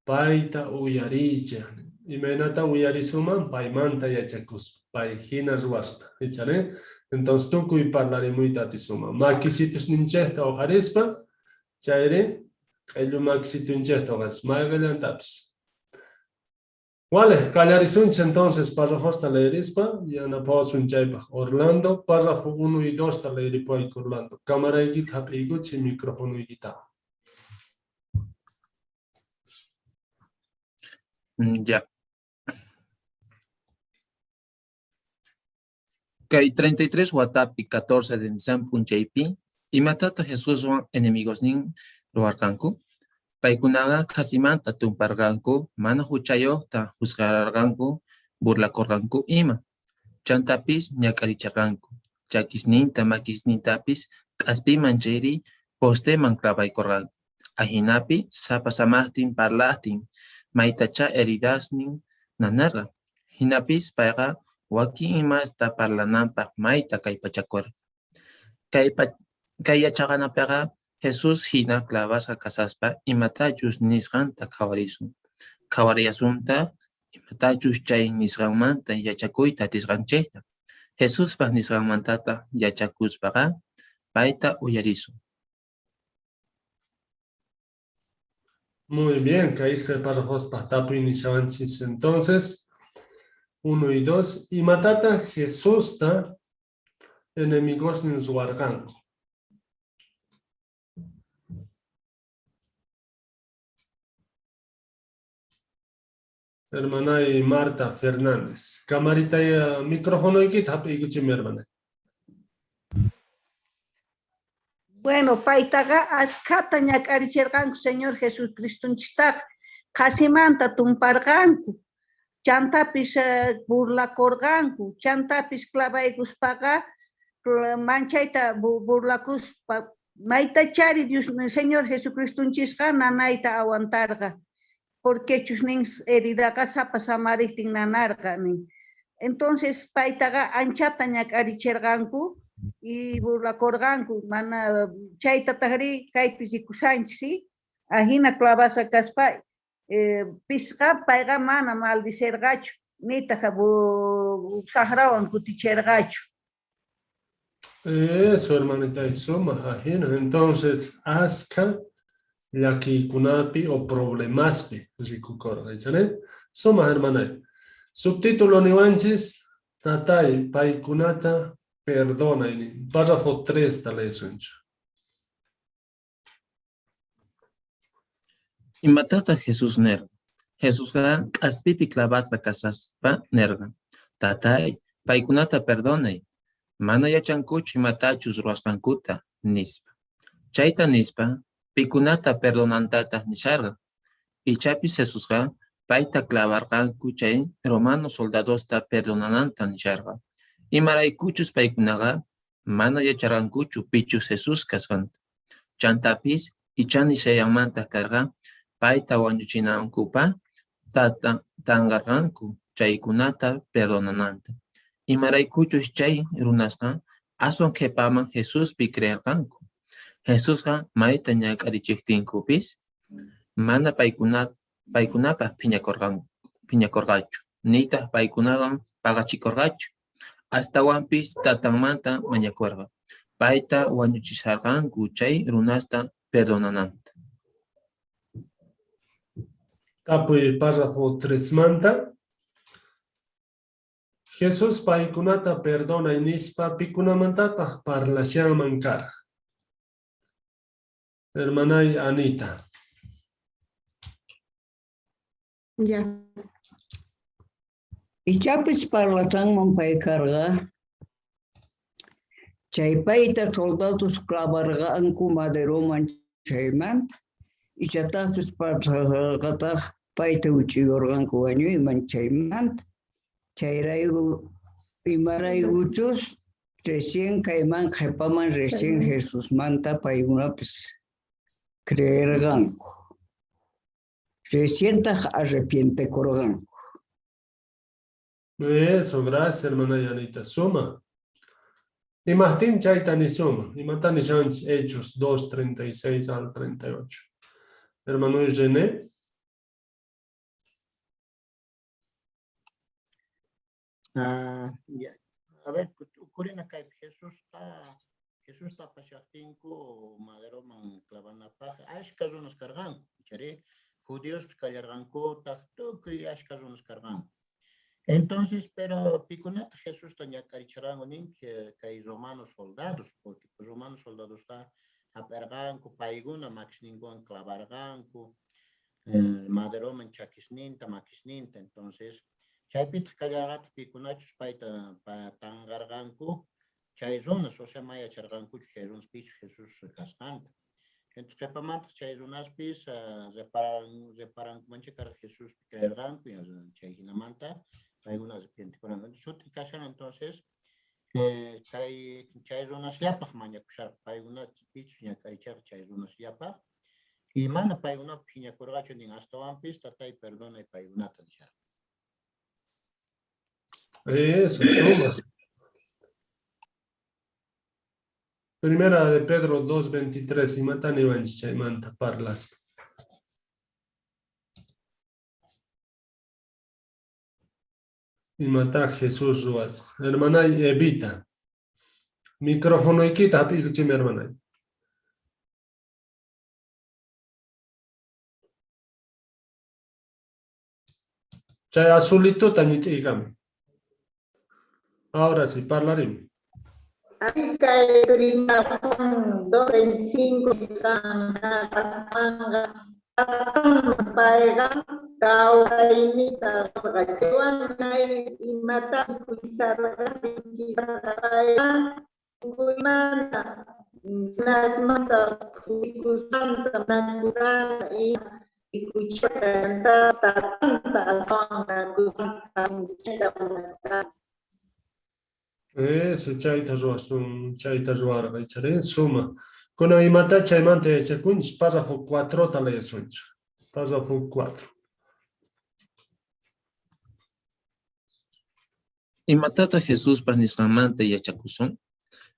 payta uyarichiq. Imaynata uyarisuman paymanta yachakus. Pay hina ruwaspa. ¿Ichane? Entonces tukuy parlarimuyta atisuma. Makisitus ninchehta ojarispa chayri q'illu makisitu ninchehta ojaris. Mayqallantapis. Vale, callarisunch entonces párrafos leerispa y anapawasun chaypaq. Orlando, párrafo 1 y 2 leeripayku Orlando. Camaraykita hap'iykuchi microfonoykita. Ya. Kay 33 watapi 14 de Nisan punchaypi, imatata Jesuswan enemigos nin ruwarqanku. Paykunaqa kasimanta tumparqanku, mana huchayuqta juzgararqanku, burlakurqanku ima. Chantapis ñak'aricharqanku. Chakisninta makisnintapis k'aspiman chayri posteman clavaykurqanku. Ahinapi sapasamaqtin parlaqtin, maytacha heridasnin nanarqa. Hinapis payqa wakin imasta parlananpaq mayta kaypachakurqa. Kay yachaqanapiqa Jesus hina clavasqa kasaspa imatachus nisqanta qhawarisun. Qhawariyasunta imatachus chay nisqanmanta yachakuyta atisqanchayta. Jesuspaq nisqanmantata yachakuspaqa payta uyarisun. Muy bien, caísca párrafos pahtapi nishavanchis. Entonces, 1 y 2. Y matata Jesús ta enemigos nin ruwarqanku. Hermana y Marta Fernández. Camarita y micrófono y kit hap'iykuchi mi hermana. Bueno, paitaga askata ñak'arichirqanku Señor Jesucristunchistaq qasimanta tumparqanku, chantapis burlakurqanku, chantapis clavaykuspaqa manchayta burlakuspa maytachari Dios Señor Jesucristunchishqa nanayta aguantarqa, porque chusnin heridaqa sapasamaritin nanarqa nin. Entonces paitaga anchata ñak'arichirqanku y burlakurqanku mana chayta tahri kaypis rikusanchis, ¿sí? Ahina clavasa kaspa pisqa payqa mana maldicirqachu nitaqa sahrawan kutichirqachu. Eso, hermanita, eso, imagino. Entonces, aska llakiykunapi o problemaspi rikukorqa, ¿no? Suma, hermana. Subtítulo niwanchis, tatay, paykunata perdona. Párrafo 3 tal suncho. Imatata Jesús nerga. Jesús ga k'aspipi clavasqa kasaspa nerga. Tatay, paykunata perdonay. Mana yachankuchu imatachus ruwasqankuta nispa. Chayta nispa, pikunata perdonantata nisharqa. Ichapis Jesusqa payta clavarqanku chay romano soldadosta perdonananta nisharqa. Imaraykuchus paykunaqa mana yacharqankuchu pichus Jesus kasqanta. Chantapis ichani shayanmanta karqa payta wañuchinankupa tangarqanku chaykunata perdonananta. Imaraykuchus chay runasqa aswan qhipaman Jesuspi creerqanku. Jesusqa mayta ñak'arichiptinkupis mana paykunapaq phiñakurqachu, nitaq paykunawan pagachikurqachu. Astawanpis tatanmanta mañakurqa. Payta wañuchisarqanku chay runasta perdonananta. Tapuy párrafo 3 manta. Jesús paykunata perdona inispa pikunamantata parlashanman karqa. Hermana Anita. Ya. Ichapis parlasanman paykarqa. Chay payta soldados clavarqanku maderoman chaymanta. Ichatapis parlaqataq payta uchiyurqanku wañuyman chaymanta. Chayraygu imarayguchus recién kayman qhipaman recién Jesús manta paykunapis creerqanku. Recientaq arrepientekurqanku. Eso, gracias, hermana Yanita. Suma. Y Martín Chaitani suma. Y Matani Hechos 2, 36 al 38. Hermano Eugene. Ya. A ver, ocurre acá Jesús está pasando madero man clavana paja. Ashkas unos cargan. Chare. Judíos callargan cota. Todo que ashkas unos cargan. Entonces, pero Picunat Jesús tenía caricharangonin que hay romanos soldados, porque los romanos soldados está a perganco, paiguna, max ningún clavarganco, madero manchakisninta, makisninta. Entonces, chaypit kallarat Picunachus paita tangarganco, chay zonas, o sea, maya charganco, chay zonas pich Jesús cascanta. Entonces, repamant chay zonas pis, reparan manchakar Jesús creerganco, y chay hinamanta. Algunas entonces chay zonas yapaj maña kushar paiguna pichu ña karichar chay zonas yapaj y mana paiguna piña kurgacho nin hasta wampis tatay perdona y paigunata dishar. Eso, suma. Primera de Pedro 2:23 y Matani Vanch Chaimanta Parlas. Y mata Jesús Ruas. Hermana Evita. Micrófono y quita, mi hermana. Chay azulito tañite y cambio. Ahora sí, hablaremos. Ahí cae Turina 225 manga. Paiga causa imita rajuanay imata kuisarga paiga kuimana nasmata kuikusanta nakusana ikuchanta tanta songa kusanta kusanta. Eso, chaita ruasun, chaita ruara, bechare, suma. Con la imata chaimante checunch, párrafo 4 tale sunch. Párrafo 4. Y matata Jesús panisramante y achacuson.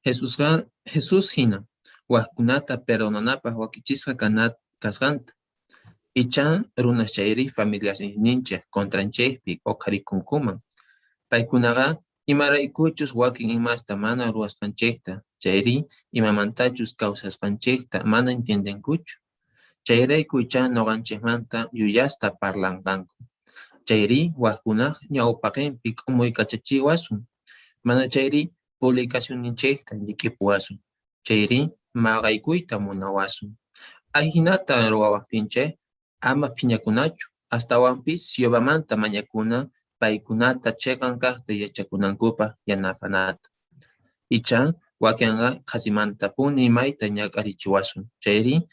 Jesús hina. Huascunata perdonanapa huaquichisca canat casganta. Y chan runas chairi familias ninche contranchepi o caricuncuman. Paikunaga imaraykuchus wakin imasta mana ruwasqanchikta, chayri imamantachus kawsasqanchikta mana entiendenkuchu. Chayrayku icha noqanchikmanta yuyasta parlanqanku. Chayri waqkunaq ñawpaqinpi k'umuy kachachiwasun. Mana chayri publicacionninchikta llikipuwasun. Chayri maqaykuyta munawasun. Ayhinata ruwawaqtinchik ama phiñakunachu, astawanpis siyobamanta mañakuna paikunata chekan kaqta yachakunankupaq yanapanata. Icha wakinqa qasimanta puni imayta ñak'arichiwasun. Chayri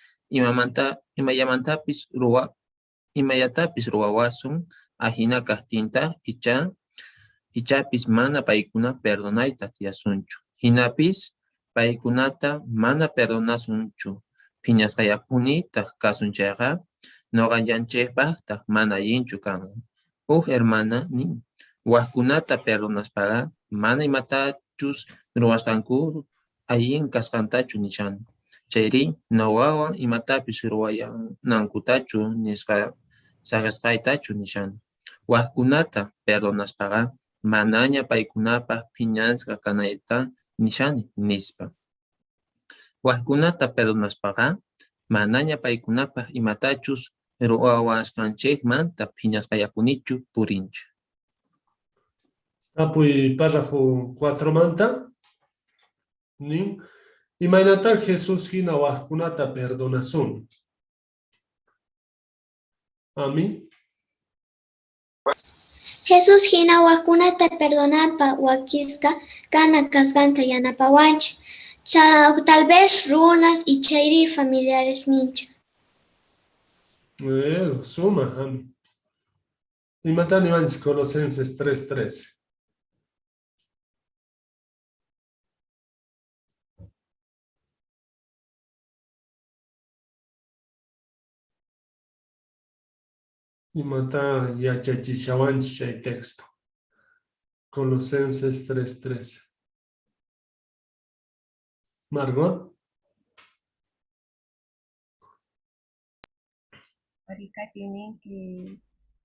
imayatapis ruwawasun ahina kaqtinta ichapis mana paikuna perdonayta tiyasunchu. Hinapis paikunata mana perdonasunchu. Phiñasqayapunitaq kasunchayqa noqanllanchikpaqtaq mana allinchu kanqa. Hermana nin waqkunata perdonaspaqa mana imatachus ruwasqanku allin kasqantachu nishan. Chayri noqawan imatapis ruwanankutachu nisqa saqasqaytachu nishan. Waqkunata perdonaspaqa manaña paykunapaq phiñasqa kanayta nishani nispa. Waqkunata perdonaspaqa manaña paykunapaq imatachus ruwasqanchikmanta phiñasqayapunichu purinchu. Apuy párrafo 4 manta. Nin. Imaynata Jesús hina waqkunata perdonasun. Ami. Jesús hina waqkunata perdonapa waqisqa kana kasqanta yanapawanchik. Tal vez runas y chayri familiares nincha. Suma, Ami. Imatani vanch Colosenses 3:13. Imata yachachishawanch chay texto. Colosenses 3:13. Margot. Maricay tienen que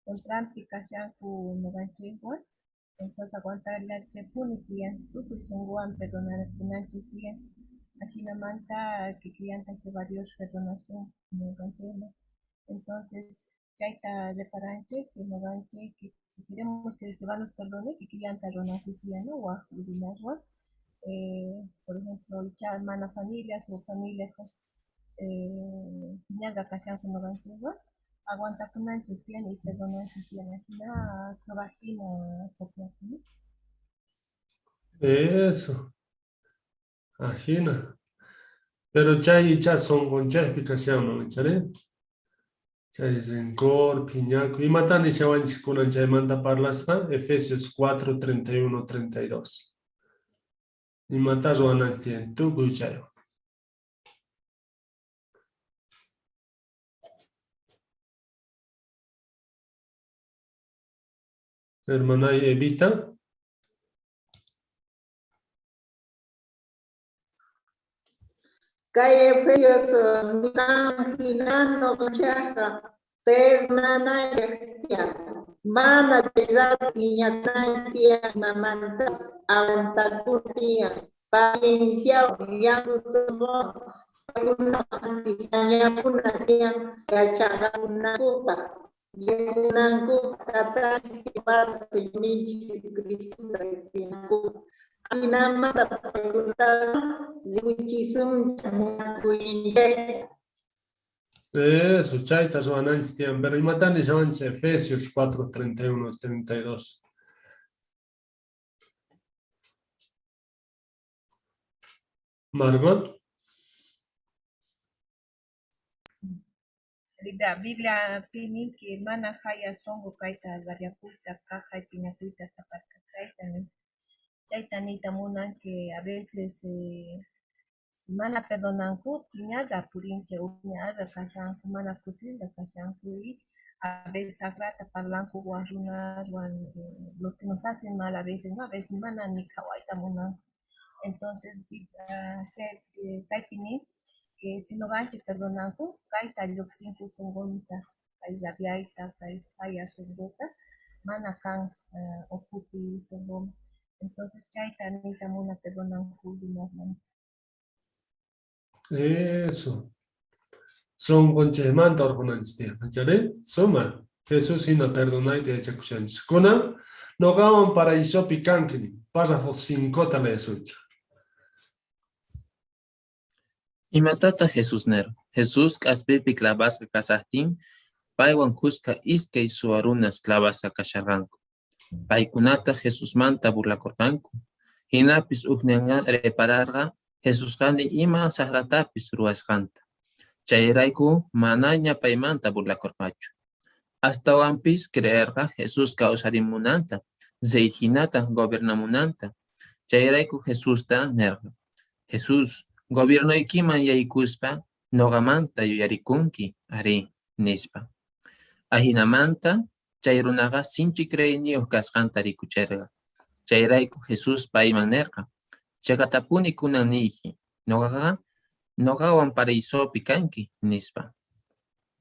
contramplicación con Noganchegua. Entonces aguantar la chepunitia, tú pues un guan perdonar a chiquilla. Aquí la manta que clienta que varios perdonación Noganchegua. Entonces, ya está de paranche, que Noganche, que si queremos que se van los perdone, que clienta ronachiquilla, ¿no? O a por ejemplo, ya hermana familias o familias, ñanga cashan con Noganchegua. Aguanta con antes tiene y perdona si tiene una vagina ¿no? Eso. Ajina. Pero chay ya son con chay explicación, ¿no? ¿Chale? Chay rencor, piñaco. Y matan y se van con chay manda parlas, ¿no? Efesios 4, 31, 32. Y matas o anan tiene. Tú, cuchayo. Hermana Evita. Kay Efesios Milano Chaja, Pernana Mana Piñatancia, Mamantas, Avantacutia, Paciencia, Yakusumo, una antisanya puna tiang kacara una kupa yang kupa kata kipas ini Kristu dari sinaku nama tapi kita zimucisum jamu injek. Eso, chaitas o anans tienen. Pero y matan y se van Efesios 4, 31, 32. Margot. La Biblia pini que hermana haya songo kaita variaputa caja y piñaputa taparca chaitanita munan que a veces mana perdonanku piñaga purinche uñaga kashanku mana kusinda kashanku y a veces sagrata parlanku guarunas los que nos hacen mal a veces no a veces mana ni kawaita munan entonces kaitini que si no ganche perdonanku kaita lluxinku sungonita kai rabiaita kai haya sungota mana kan okupi sungom entonces chaita nita muna perdonanku dinasman. Eso. Son con chemanta orjonantes tienen. ¿Chale? Suma. Jesús y no perdona y te echa cuchillos. Kuna no gawan para isopi kankini. Pasa fo 5 tale sucho. Y matata Jesús nero. Jesús caspepi clavasca casahtin. Paiwan cusca isque y suarunas clavasca casharranco. Paikunata Jesús manta burlacortanco. Hinapis ugneanga repararga. Jesús gani ima sahratapis ruascanta. Chayraiku manaña paimanta burlacorpacho. Hasta wampis creerga Jesús causarimunanta. Zeihinata gobernamunanta. Chayraiku Jesús ta nerga. Jesús gobierno ikiman yaikuspa nogamanta yuyarikunki ari nispa. Ahinamanta chayrunaga sinchi creinio kasqanta rikucherga. Chayraiku Jesús paiman nerga. Chakatapuni kunan niji. Nogawan para isopi kanki nispa.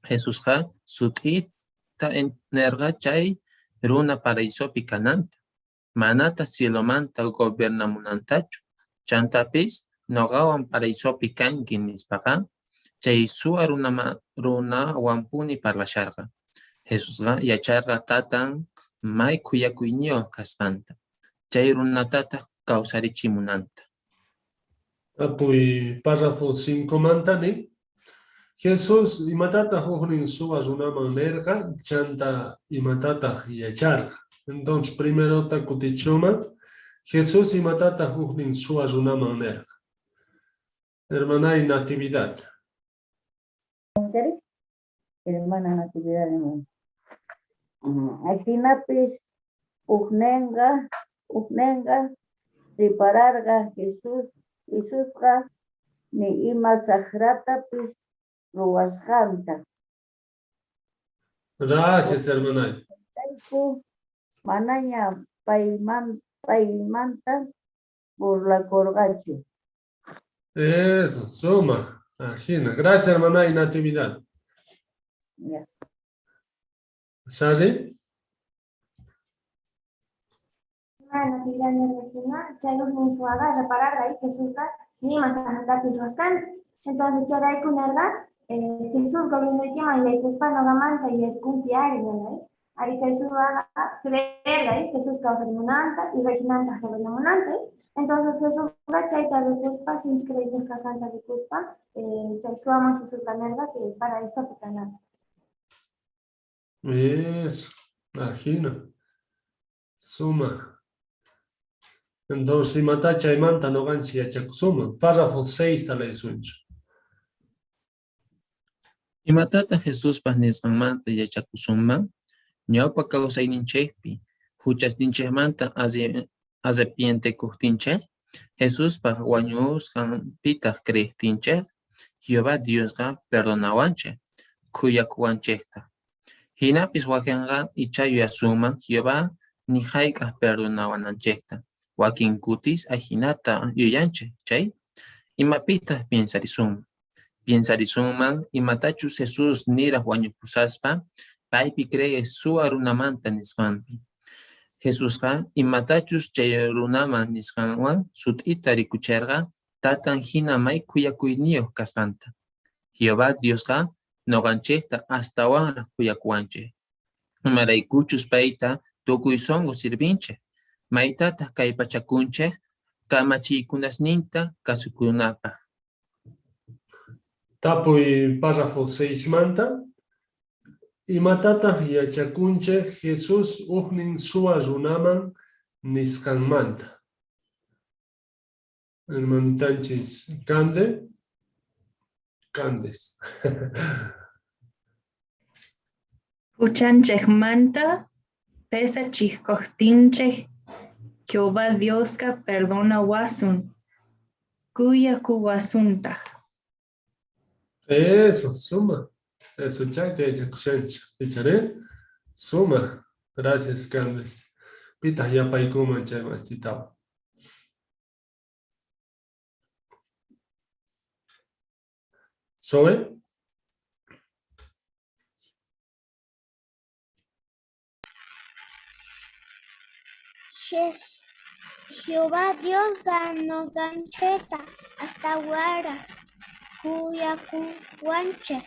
Jesús ha sutita nerga chay runa para isopi kananta. Manata cielomanta gobernamunantachu. Chantapis nogawan para isopi kanki nispaga. Chay sua runa wampuni parlasharga. Jesús ha yacharga tatan may kuyakuinio kasanta. Chay runa tata causarichimunanta. Apuy párrafo 5 mantani. Jesús y matata jujnin subas una manera chanta y matata y echarga. Entonces primero ta kutichuma. Jesús y matata jujnin subas una manera. Hermana y natividad. Hermana Natividad. Aquí napis ugnenga repararga Jesusga ni ima sagrata pis ruasjanta. Gracias, hermana. Mananya paymanta burlakorqachu. Eso, suma. Ajina. Gracias, hermana y Natividad. Ya. ¿Sasi? Natividad Nervesina, Chalus Minsuaga, reparar ahí Jesús ni más a entonces ya hay con verdad, Jesús gobierno y quema y la hispano gamanta y el cumpliar y ahí Jesús va a creer ahí Jesús causa limonanta y reginanta limonante. Entonces Jesús va chaita de cuspa sin creer en casanta de cuspa, chaisuama Jesús la verdad que para eso pecanal. Eso. Ajina. Suma. Entonces, si matacha y manta no ganchi a suma. Párrafo 6 tale suncho. Y matata Jesús pasnes manta y chakusumba, ñaupa causa ininchepi, huchas dinchemanta hace piente kutinche, Jesús pa guañus kan pita creestinche, Jehová Dios ga perdonawanche, cuya cuancheta. Hinapis wakanga y chayo asuma, Jehová ni haika perdonawanancheta, wakin kutis a hinata yuyanche, chay, y mapita piensarisum. Piensarisumman y matachus Jesús nira huañu pusaspa, paipi cree su arunamanta nisqanpi. Jesús ha y matachus chayarunaman nisqanwan sutita rikucherga tatan hinamay kuyakuyniyuq kasqanta. Jehová Dios ha noganchekta hasta wanra kuyakuanche. Maraykuchus paita tukuy songo sirvinche. Maitata kay pachakunche kamachiykunasninta kasukunapa. Tapo y párrafo 6 manta. Y matata yachacunche Jesús ugnin sua runaman niscan manta. Hermanitanchis, Candes. Puchanchej manta, pesa chihcohtinchej, Jehová Dioska perdona wasun, cuya cubasuntaj. Eso, suma. Eso, chaite, yacuchancha. Echaré. Suma. Gracias, Candes. Pita ya paikuma chema estitaba. ¿Sobe? Jehová Dios ganó gancheta hasta guara, cuya guanche.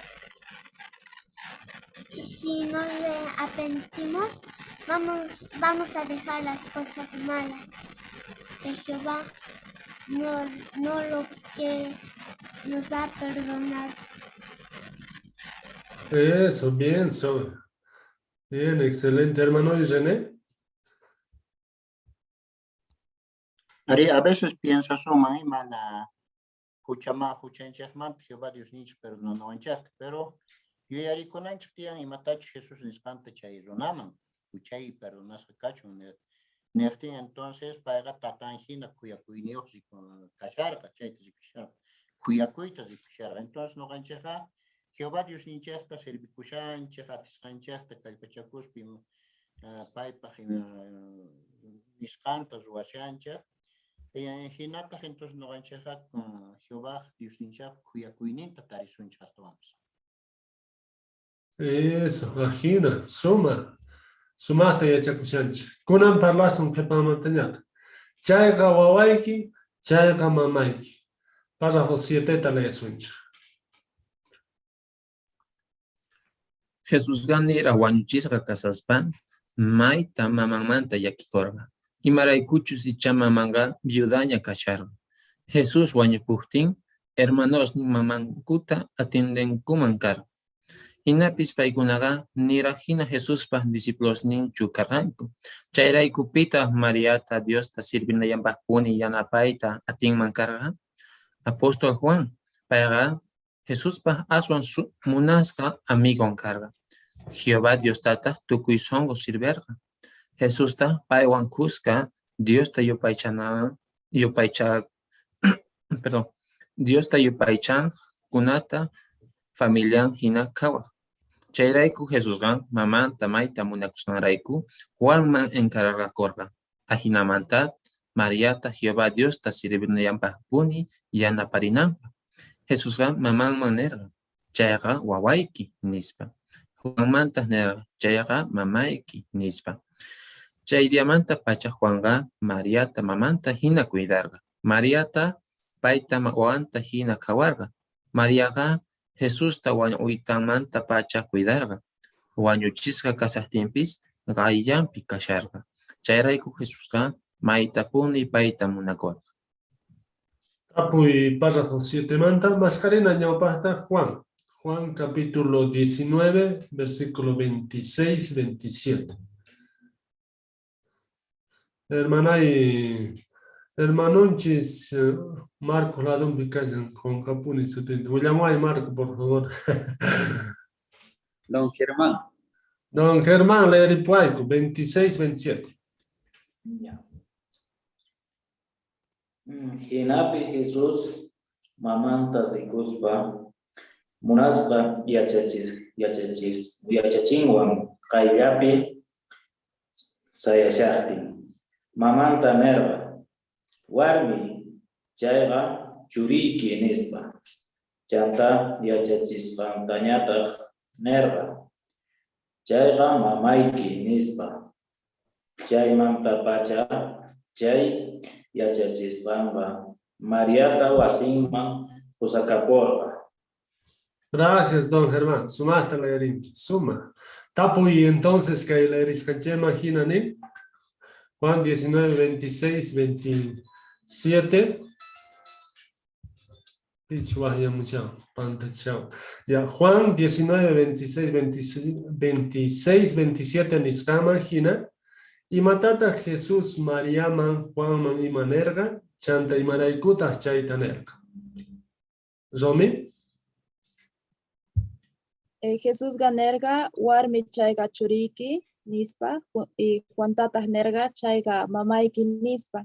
Si no le arrepentimos, vamos a dejar las cosas malas. Que Jehová no lo quiere, nos va a perdonar. Eso, bien, Sobe. Bien, excelente, hermano. ¿Y René? A veces piensa suma y mana huchama huchanchasman Jehová Dios nicho perdonó anchas, pero yo ya riconanch tian y matach Jesús niscanta chay runaman, huchay perdonas cacho nertin entonces para tatanjina cuya cuinio si con cachar cachay cuya cuita si cuchar entonces no gancheja Jehová Dios nichesta servicuchan cheja tiscanchesta calpachacus pim paipa niscanta ruachancha. Hinata entonces no gancheja con Jehová Dios nincha cuya cuininta tarisuncha hasta vamos. Eso, imagina, suma. Sumata y chacuchancha. Kunan parlas un jepa manteñata. Chayga wawaiki, chayga mamaiki. Párrafo 7 tale suncha. Jesús ganira wañuchisqa kasaspan, maita mamamanta yakikorqa. Imaraykuchus ichamamanga viudaña kasharqa. Jesús wañupuktin, hermanos ni mamankuta atendenkuman karqa. Hinapis paykunaqa nirajina Jesuspa discípulos ninchu karqanku. Chayraykupita Mariata Diosta sirvinayanpaqpuni yanapayta atinman karqa. Apóstol Juan, payqa Jesuspa aswan munasqa amigon karqa. Jehová Diostata tukuy songo sirverqa. Jesusta paywan kuska Diosta Diosta yupaychan kunata familian hina kawaq. Chayrayku Jesusqa mamanta mayta munakusqanrayku Juanman encargakorqa. Ajinamanta Mariata Jehová Dios ta sirvinayanpaq puni yanaparinanpaq. Jesusqa mamanman nerqa chayqa wawayki nispa. Juanmanta nerqa chayqa mamayki nispa. Chay diamanta pacha Juanqa Mariata mamanta hina cuidarqa. Mariata payta wawanta hina kawarqa. Mariaqa Jesusta wañuytamanta pacha cuidarqa. Wañuchisqa kasaqtinpis qayllanpi kasharqa. Chayrayku Jesusqa maytapuni payta munakurqa. Apuy párrafo 7 manta, mascarena ñaupasta Juan. Juan capítulo 19, versículo 26, 27. Hermanonchis, Marcos Ladón Picayan con Capuni 70. William Way, Marco, por favor. Don Germán. Don Germán, leer Puaico, 26, 27. Hinapi Jesús mamanta sikuspa munaspa yachachinwan kayllapi sayashaqti. Mamanta nerva warmi chayqa churiki nispa. Chanta yachachisqantañataq nerva chayqa mamayki nispa. Chaymanta pacha chay yachachisqanqa Mariata wasinman pusakaporqa. Gracias, don Germán. Sumaste leerín. Suma. Tapo y entonces que leeris canche imagínane. Juan 19, 26, 27. Ya, Juan 19, 26, 26, 27 Niscama Gina. Y matata Jesús Mariaman Juanman y Manerga. Chanta y Maraikuta Chaita Nerga. ¿Zomi? Jesús ganerga warmi chayga churiki nispa y Juantatas nerga chayga mamayki nispa.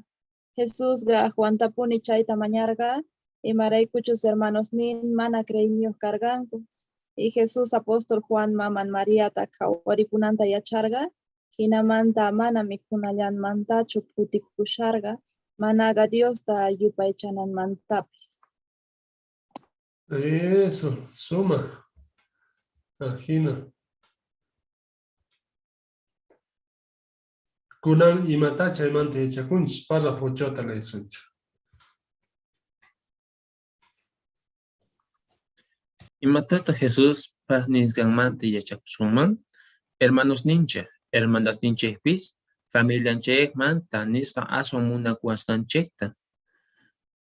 Jesús ga Juantapuni chayta mañarga y maraykuchus hermanos nin mana creimios carganku. Y Jesús apóstol Juan maman Mariata kawaripunanta yacharga hinamanta mana mikunayan mantachu putikusharga managa Dios ta yupaychanan mantapis. Eso, suma. Imagina. Kunan y matacha y mante hecha kunch, pasa fochota la isuncha. Y matata Jesús paznis ganmante y echakusuman, hermanos ninche, hermanas ninche pis, familia anchekman, tanisra asomuna kuaskanchekta.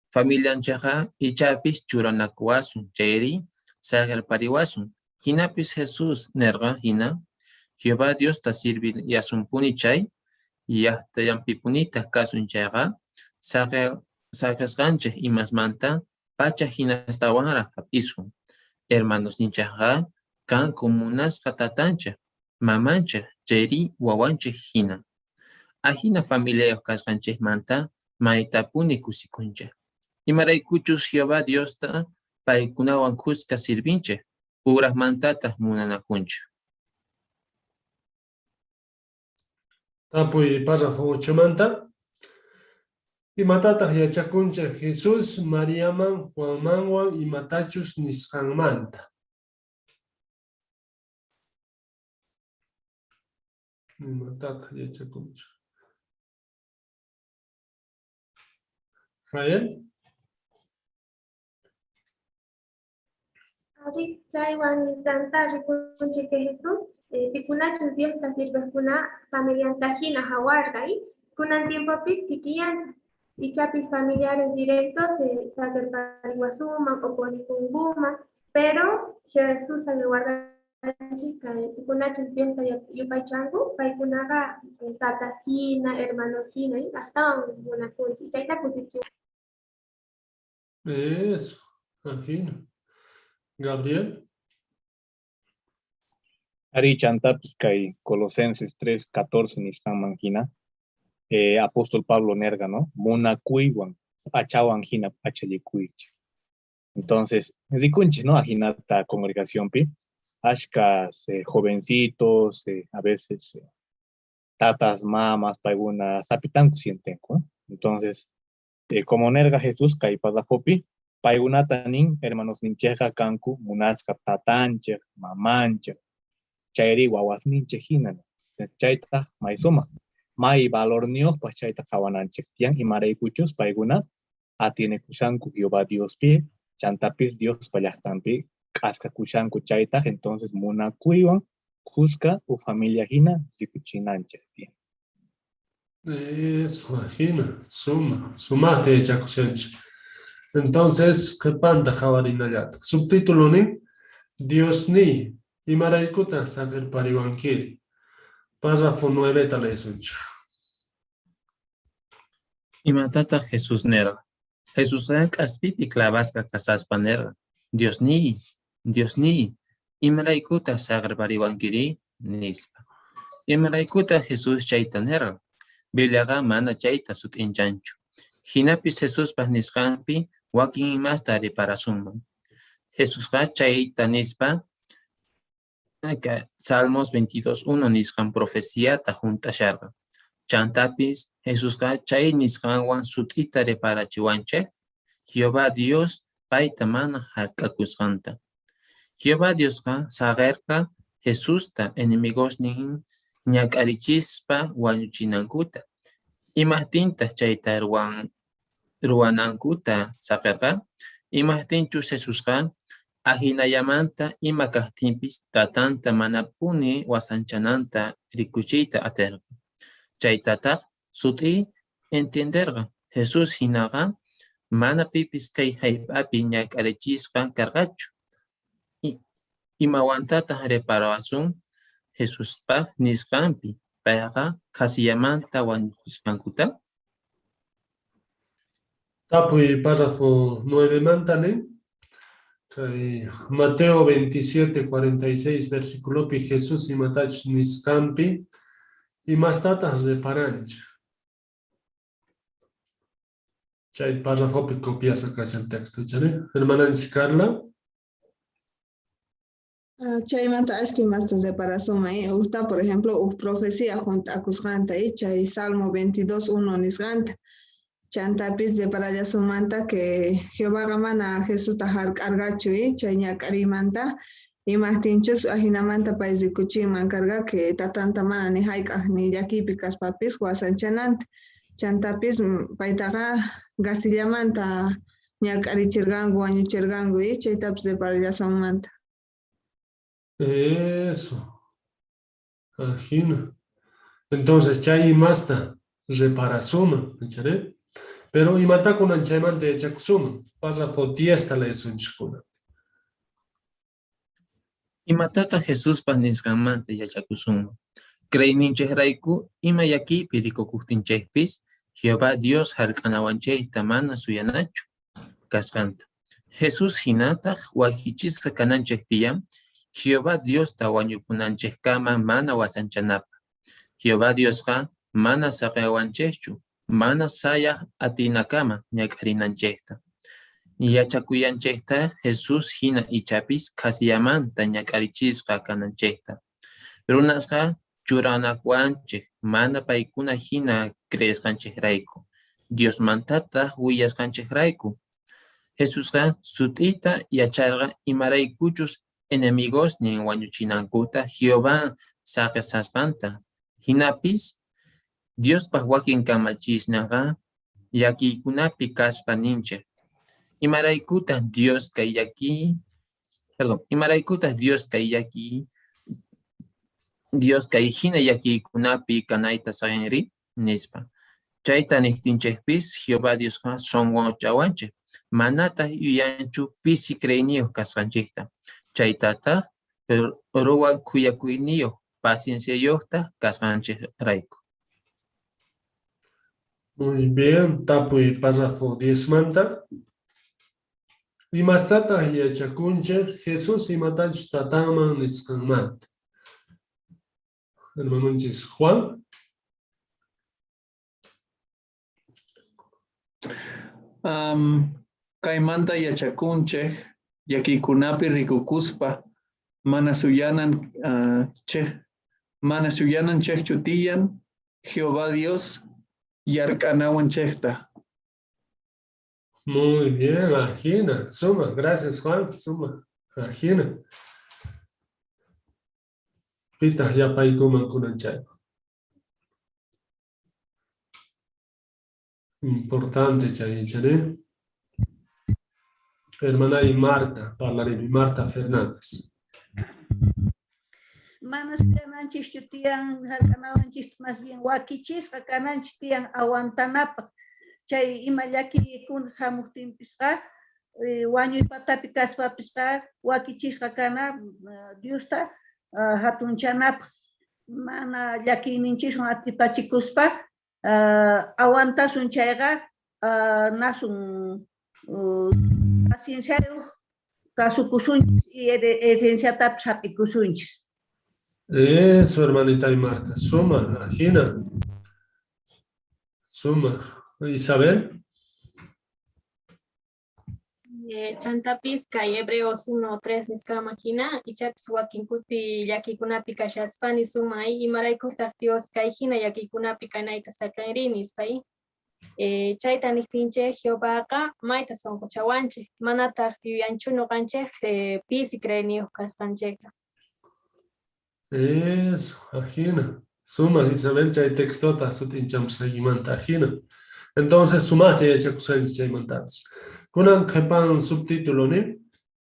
Familia anchaja y chapis churanakuasun, cheri, sagar pariwasun. Hinapis Jesús nerga hina, Jehová Dios ta sirvil yasumpuni chay, y hasta yampipunita kasun chayga, sagas ganche y más manta, pacha hina hasta wahara hapisun. Hermanos ninchaja, kan comunas katatancha, mamancha, cheri wawanche hina. Ahina familia yokasganche manta, maitapuni kusikuncha. Y maraykuchus Jehová Dios ta, paikunawan kuska sirvinche. Puras mantatas munanakuncha. Tapo y párrafo 8 manta. Y matatas y achakuncha Jesús, Mariaman, Juanmanwan y matachus niscan manta. Y matatas y achakuncha. Jael. Ari chaywan tanta rikunche que Jesús pikunachus Dios ta sirveskuna familian tajina hawargay kunan tiempo pis kikiyan y chapis familiares directos saber pariwasuman o ponikunguma pero Jesús al guardar chica pikunachus Dios ta yupaychangu paykunaga tatasina hermanosina y hasta una kunchi chayta kusichu. Eso, imagino. Gabriel. Ari chantapis kai Colosenses 3:14 nistan manjina. Apóstol Pablo nerga, ¿no? Muna kuiwan, achawan jina pachayikuich. Entonces, rikunchis, ¿no? Ajinata congregación pi. Ashkas, jovencitos, a veces tatas, mamas, paiguna, sapitanku sientenko. Entonces, como nerga Jesús, kaipazafopi, paigunata nin, hermanos nincheja kanku, munazka tatanche, mamanche, chairi wawas ninche hinan. Chaita, maizuma. Mai valor nios, pa chaita kawananche, tian y maraykuchus, paiguna, atiene kushanku Jehová Dios pie, chantapis Dios payastampi, kaska kushanku chaita, entonces muna kuiwan, kuska u familia hina, zikuchinanche, tian. Eso, imagina, sumaste Chacusench. Entonces, ¿qué panta jabarinayat? Subtítulo ni, Dios ni, y maraikuta saber pariwankiri. Párrafo 9 talesunch. Y matata Jesús nera. Jesús caspipi clavasca casaspa nera. Dios ni, y maraikuta saber pariwankiri, nispa. Y maraikuta Jesús chaita nera. Bibliaga mana chaita sut inchancho. Hinapis Jesús pasniskampi, wakin más tari para summa. Jesús chaita nispa, Salmos 22:1 niskan profecía ta junta sharga. Chantapis Jesús chay niskanwan sut itare para chiwanche. Jehová Dios paita mana halkakusanta. Jehová Dios sagerka Jesús ta enemigos nin ñakarichispa wañuchinankuta. Imahtinta chayta ruanankuta sakerka. Imahtinchu Jesusqa ajinayamanta imakahtimpis tatanta manapuni wasanchananta rikuchita aterga. Chaytataq suti entenderga. Jesús hinaga manapipis kay haypapi ñakarichisqa kargachu. Imawantata reparasun Jesús pag niskampi, payqa kasiyamanta wañuchisqankuta. Tapuy párrafo 9 mantane. Mateo 27:46 versículo pi Jesús y matach niskampi y más tatas de parancha. Chay párrafo pi copias acá el texto, ¿chale? Hermana Carla. Chaymanta ashki mastas de parasuma usta por ejemplo profecía junto a Cusganta chay Salmo 22:1 nisganta chantapis de para sumanta que Jehová gamana Jesús tajar cargachu chayña carimanta y más tinchos ajinamanta país de cuchiman carga que tatanta mana ni haika ni yakipicas papis guasanchanant chantapis paitaga gasillamanta ña carichirgangu añuchirgangu chaytapis de para sumanta. Eso. Imagina. Entonces, chay masta reparasuma, ¿echaré? Pero y mata con anchaimante de chakusuma. Pasa fotiesta la eso en chukuna. Y matata Jesús paniskamante ya chakusuma. Creyninche raiku ima yaki piriko kustinchespis. Jehová Dios halkanawanche tamana suyanachu. Cascanta. Jesús hinata wajichis kananche tiyam. Jehová Dios tawañukunanchej kama mana wasanchanapa. Jehová Dios mana saqiawanchejchu, mana sayaj atinakama ñakarinanchejta. Yachakuyanchejta Jesús hina ichapis kasiyamanta ñakarichisqa kananchejta. Runasqa churanakuanchej, mana paykuna hina creesqanchejrayku. Dios mantata willasqanchejrayku. Jesúsqa sutita yacharqa imaraykuchus enemigos ni wañuchinankuta Jehová saqasasqanta. Hinapis Dios pahwakin kamachisnaqa yakikunapi kaspa ninche. Imaraykuta Dios kay Dios kay hina yakikunapi kanayta sagenri nispa. Chayta nihtinchejpis Jehová Dios sonwan chawanche. Manata yuyanchu pisi creyniyo kasqanchikta. Chaytata rowan kuyakuyniyo paciencia yokta kasqanchej rayku. Muy bien, tapuy párrafo 10 manta. Y más tata yachakunche Jesús y matach tataman niskanmant. Hermanunchis Juan. Kaimanta yachakunche yakikunapi rikukuspa mana suyanan chej chutiyan Jehová Dios yarkanawan chekta. Muy bien, Ajina. Suma, gracias Juan, suma. Ajina. Pita ya paikuman kunanchay. Importante chay, chane. Hermana y Marta, parlare Marta Fernández. Manas kananchis chutian harkanawanchis más bien wakichis kananchis tian aguantanapa chay imayaki kun hamuktimpisqa wañuy patapi kaspapisqa wakichisqa kana Diosta hatunchanapa mana llakininchishwan atipachikuspa aguantasun chayqa nasun pacienciayuq kasukusunchis y herenciatapas hap'ikusunchis. Eso, hermanita y Marta. Suma, Ajina. Suma. Isabel. Chantapis kay Hebreos 1:3 nisqa makina ichapis wakinkuti llakikunapi kashaspa nisumay imaraykutaq Dios kay hina llakikunapi kanayta sakanri nispay. Chayta niptinchej Jehováqa mayta sonqochawanchej manataq yuyanchu nuqanchej pisi creyniyuq kasqanchejta. Eso, Ajina. Suma, Isabel, chay textota sutinchamos aguimanta Ajina. Entonces, sumaste ya chakusanis chay mantados. Kunan kepan subtítulo, ¿ne?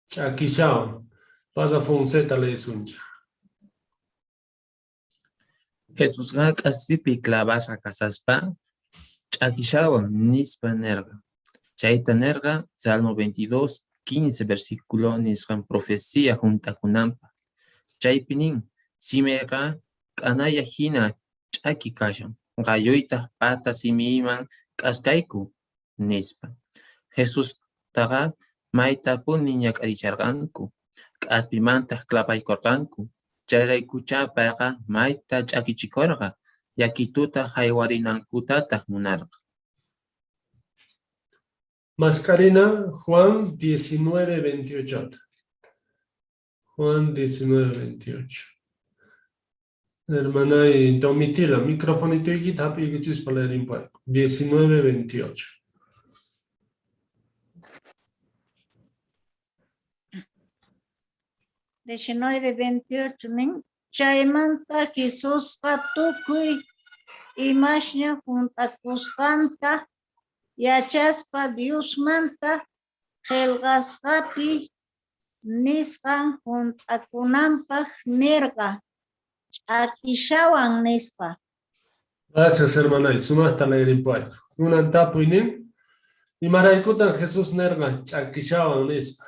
Chakishawan. Pasa Fonseca le suncha. Jesús kaspipi clavasa kasaspa, chakishawan nispa nerga. Chaita nerga, Salmo 22:15 versículo niskan profecía junta kunampa. Chaypinin, simeka kanaya hina chaki kashan, gayoita pata simiman kaskaiku nispa. Jesús taga maita puni ñak'aricharqanku, k'aspimanta klapaykorqanku, chayraykuchapaqa maita ch'akichikorqa, yakituta haywarinkutata munarqa. Mascarina, Juan 19:28. Juan 19:28. Hermana y Domitila, microfonito y tapi y para el impuesto. 19:28. De 19:28 nin chaymanta Jesús tukuy imashña juntakusqanta yachaspa Dios manta qillqasqapi nisqan juntakunanpaq nirqa ch'akishawan nispa. Gracias, hermana. Y suma hasta leer impuesto. Una tapo y nin. Y maraikutan Jesús nerga chakishawan nispa.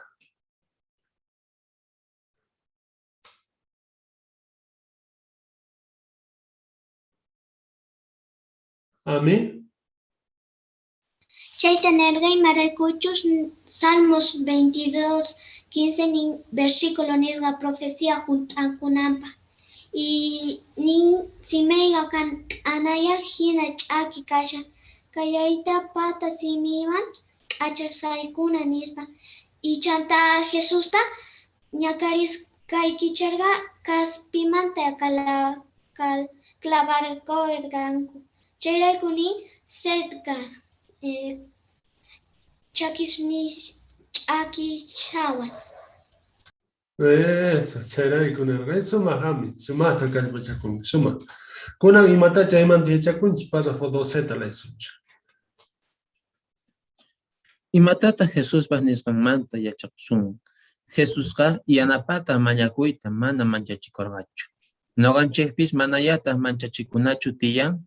¿A mí? Chayta nerga y maraikuchus Salmos 22:15 versículo nisqa profecía juntankunanpa. Y nin simeiga kan anaya hina ch'aki kashan kayayta pata simiwan k'achasaykuna nispa. Y chanta Jesusta ñakaris kaykicharqa kaspimanta clavarqorqanku. Chayraykuni setqa ch'akishawan. Eso, chéray con el rey, suma hami, suma hasta calpachacun, suma. Kunan y mata chayman diechacun, pasa fotoseta la esuncha. Y matata Jesús nisqan manta yachaksun. Jesús yanapata mañakuita mana manchachikorqachu. Noqanchikpis manayata manchachikunachu tiyan,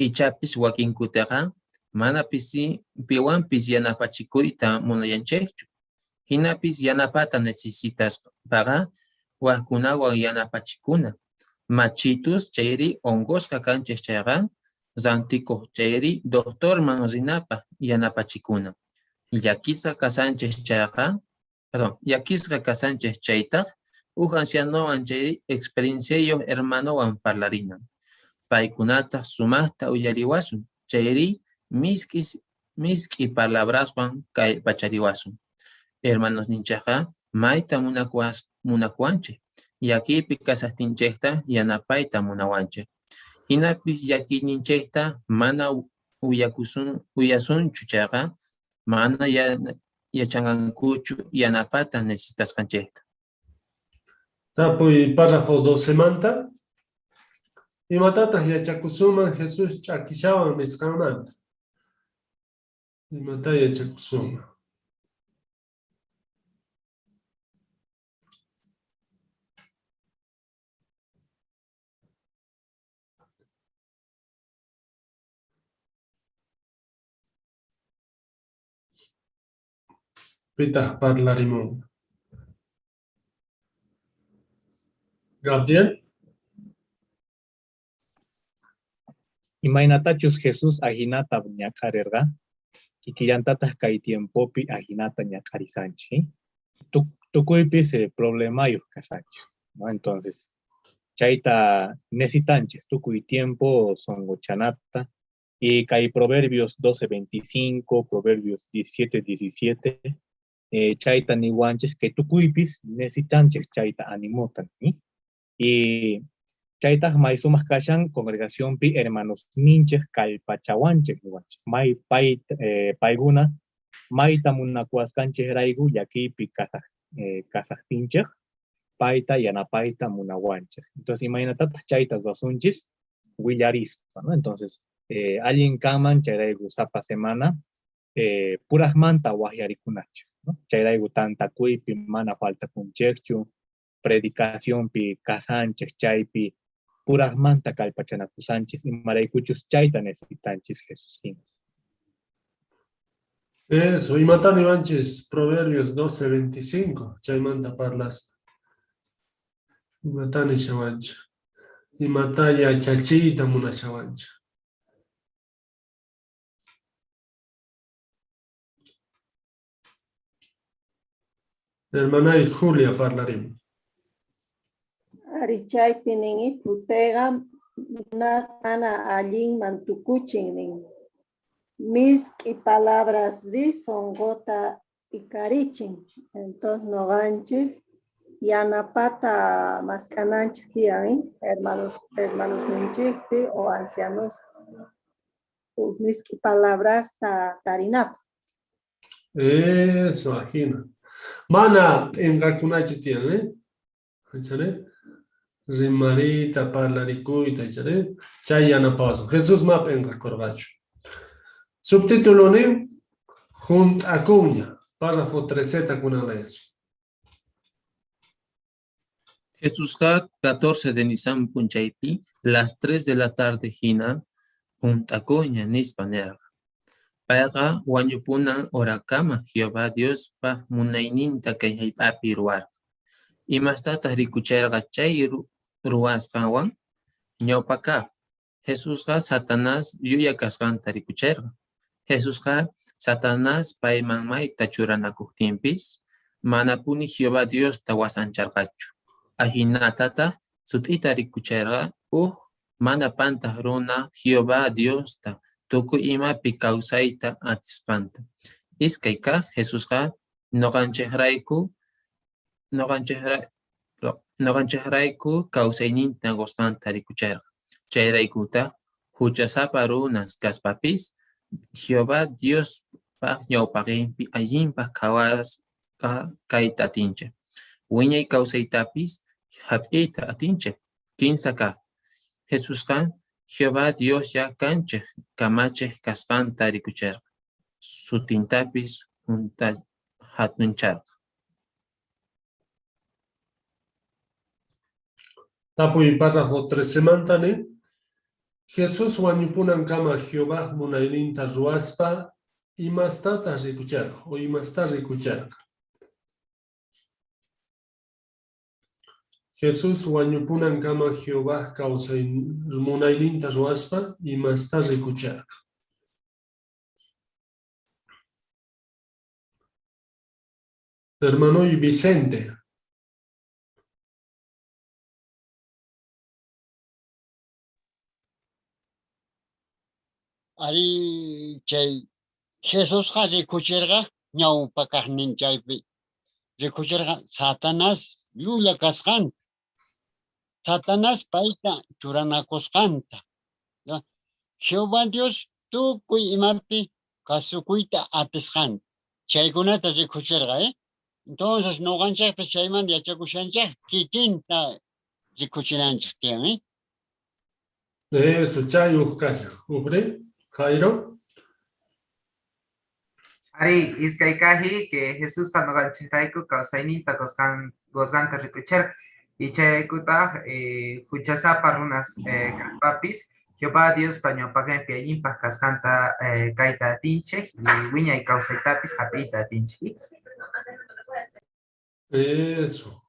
ichapis wakinkutaqa mana piwanpis yanapachikuyta munayanchikchu. Hinapis yanapata necesitas paga wajkunawan yanapachikuna. Machitus chayri ongoska kanchis chayqa, rantikuq chayri doctorman rinapa yanapachikuna. Yakisqa kasanchis chayqa, yakisqa kasanchis chaytaq, ancianowan chayri experienciayo hermanowan parlarinan. Paykunata sumaqta uyariwasun, chayri miski palabraswan kay pachariwasun. Hermanos ninchaqa mayta munakuanchik, yakipi kasaqtinchikta yanapayta munawanchik. Hinapis yakininchayta mana uyasun chuchaga, mana yachangankuchu yanapata necesitasqanchayta. Tapuy párrafo 12 manta. Imatataq yachakusuman Jesús ch'akishawan nisqanmanta. Imata yachakusuman. Pitaq parlarimun. Gabriel. Imaynatachus Jesús ahinata ñaqarirqa, kikillantataq kay tiempopi ahinata ñaqarisanchik, tukuypis problemayuq kasanchik, ¿no? Entonces, chayta necesitanchik tukuy tiempo sonqochanata, y kay Proverbios 12:25, Proverbios 17:17, chayta niwanchik que tukuypis necesitanchik chayta animutan, ¿sí? Y chaytaq may sumaq kashan congregacionpi hermanos ninchik kallpachawanchik niwanchik. May payguna mayta munakuasqanchik rayku llakipi kasaqtinchik, payta yanapayta munawanchik. Entonces imaynatataq chayta ruwasunchis willarispa, ¿no? Entonces alguien kaman chayrayku sapa semana puraqmanta waqyarikunachik, ¿no? Chayrayku tantakuypi mana faltakunchikchu, predicacionpi kasanchik chaypi puraqmanta kallpachanakusanchis imaraykuchus chayta necesitanchis Jesús. Eso, imata niwanchis Proverbios 12:25, chaymanta parlas. Imata nishawancha. Imata yachachiyta munashawancha. Hermana y Julia parlarim. Arichaypi ningi putega ana allin mantukuchin nin. Miski palabras son gota y carichin. Entonces no ganche yanapata mascananchik tiyan, hermanos ninchikpi o ancianos. Miski palabras tarinap. Eso, ajina. Mana en rakunachi tiene, ¿eh? Rimarita, parlarikuita, ¿eh? Chayana paso. Jesús map en rakorgacho. Subtítulo ni junt acuña, párrafo 3 con eso. Jesús 14 de Nisan Punchaypi, las 3 de la tarde hina, junt acuña nispanerga. Paiga wanyupunan orakama Jehová Dios pa munayninta kay papi ruar. Y más tata rikucherga chay ruaskawan ñawpaka. Jesús Satanás yuyakasqanta rikucherga. Jesús Satanás paymanmay tachuranakuqtinpis manapuni Jehová Dios tawasancharqachu. Ahinatata sutita rikucherga mana pantaq runa Jehová Dios ta tuku imapi kawsayta atisqanta. Iskayqa Jesusqa noqanchiqrayku kawsayninta qusqanta rikucherqa. Chayraykuta huchasapa runas kaspapis Jehová Dios pa ñawpaqinpi allinpaq kawasqa kayta atinchik. Wiñay kawsaytapis hap'iyta atinchik. Kinsaka Jesusqa Jehová Dios ya kanchik kamachik kasqanta rikucherqa. Sutintapis hatuncharqa. Tapuy párrafo 13 mantani. Jesús wañupunan kama Jehová munayninta ruaspa imastata rikucherqa o imasta rikucherqa. Jesús wañupunan kama Jehová kausay munayninta ruaspa imasta rikucherqa. Hermano y Vicente. Ari chay Jesús rikucherqa ñawpaqninchaypi rikucherqa Satanás llulla kasqanta. Satanás payta churanakusqanta. Jehová Dios tukuy imapi kasukuyta atisqan. Chaykunata rikuchirqa, Entonces, no ganchas pues chayman yachakushanchak kikinta rikuchinanchik tiyan, Eso, chay ukasha. Ubre, Jairo. Ari, iskaikaji que Jesús cuando ganchitaiku causainita gosganta rikucher. Y chaykuta, huchasapa runas papis. Jehová Dios paño pagan piayin pas cascanta kaita tinche y wiña y causaitapis japita tinche. Eso.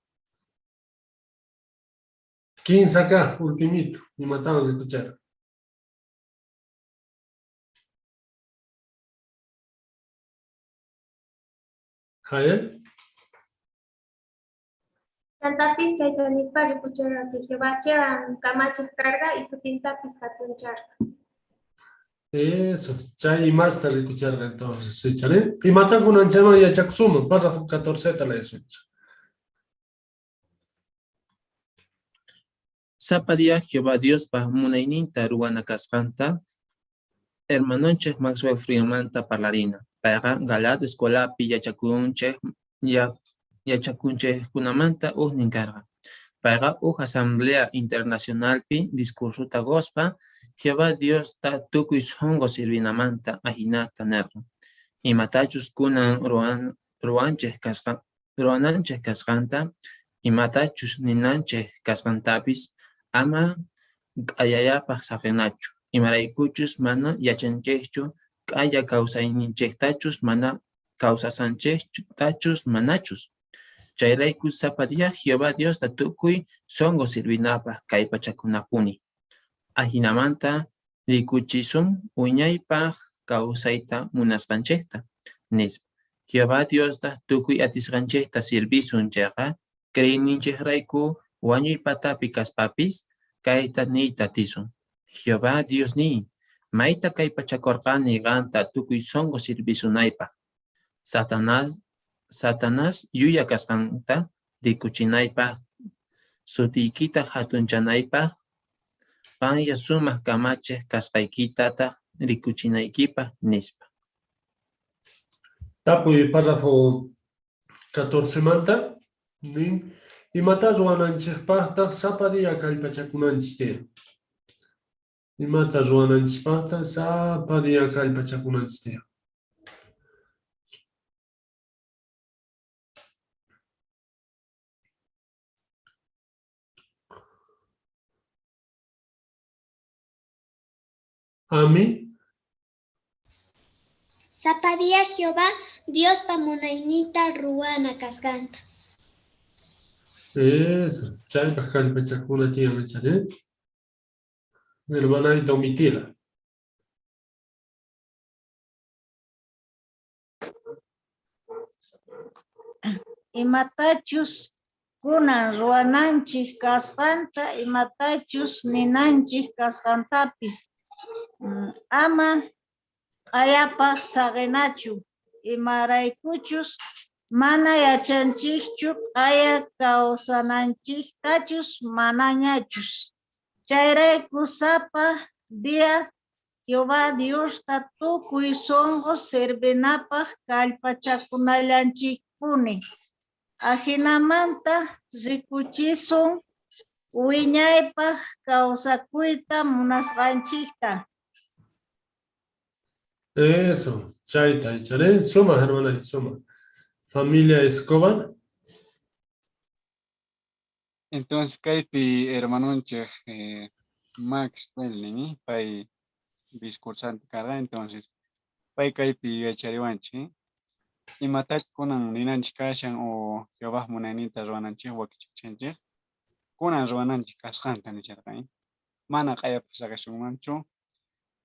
15 acá, ultimito. Y matamos de escuchar. Jael. Tantapis que tonipa ripuchera que Jehová camacho carga y su tintapis catunchar. Eso. Chay y más tarde escuchar entonces. Sí, chale. Y matan con un chama y a chaksuma. Pasa 14 tal eso. Sapadia Jehová Dios pa munaininta ruana cascanta. Hermanonche Maxwell Freemanta parlarina. Para galat escuela pilla chacunche yachacunche kunamanta ninkarga. Para asamblea internacional pi discurso tagospa. Jehová Dios ta tukuy songo sirvinamanta ajinata nerro. Y matachus kunan ruanche cascanta. Y matachus ninanche cascantapis. Ama ayayapa sagenachu. Y maraikuchus mana yachanchechu. Kaya causainichechtachus mana causasanchechtachus manachus. Chayraiku zapatia Jehová Dios tatukuy songo sirvinapa kaipachakunapuni. Ajinamanta rikuchisum uñaypa causaita munaskanchekta. Nis. Jehová Dios tatukuy atiskanchekta servisun chaga. Creyninchekraiku wañuypatapi kaspapis kaita nita tisun. Jehová Dios ni. Maita kaipachakorkani ganta tukuy songo servisunaypa. Satanás yuya kaskanta rikuchinaypa sutikita hatunchanaypa panya sumak kamache kaskaykitata rikuchinaykipa nispa. Tapu y párrafo 14 manta. Y mata ruananchikpaqta saparia kallpachakunanchik. Y mata ruananchikpaqta saparia kallpachakunanchik. Ami. Zapadía Jehová, Dios pamunainita ruana cascanta. Eso, chay kallpachakuna tiyan chale. Hermana y domitila. Imatachus kunan ruananchik kasqanta imatachus ninanchik kasqantapis ama ayapaq saqenachu imaraykuchus mana yachanchikchu aya kawsananchiktachus manañachus chayrayku sapa dia Jehová Dios tukuy songo servinapaq kallpachakunallanchikpuni ajinamanta rikuchisun wiñaypaq kawsakuyta munasqanchikta. Eso, chaita, chale. Suma, hermana, suma. Familia Escobar. Entonces, kaypi hermanonche Max Welling, pay discursante carga, entonces, pay kaypi echariwanchi. Y matach kunan ninanchi kashan o Jehová munanita ruananchi wakichichanchi. Kunan ruananchi kasjanta nicharqay. Mana kaya pasakashunmanchu.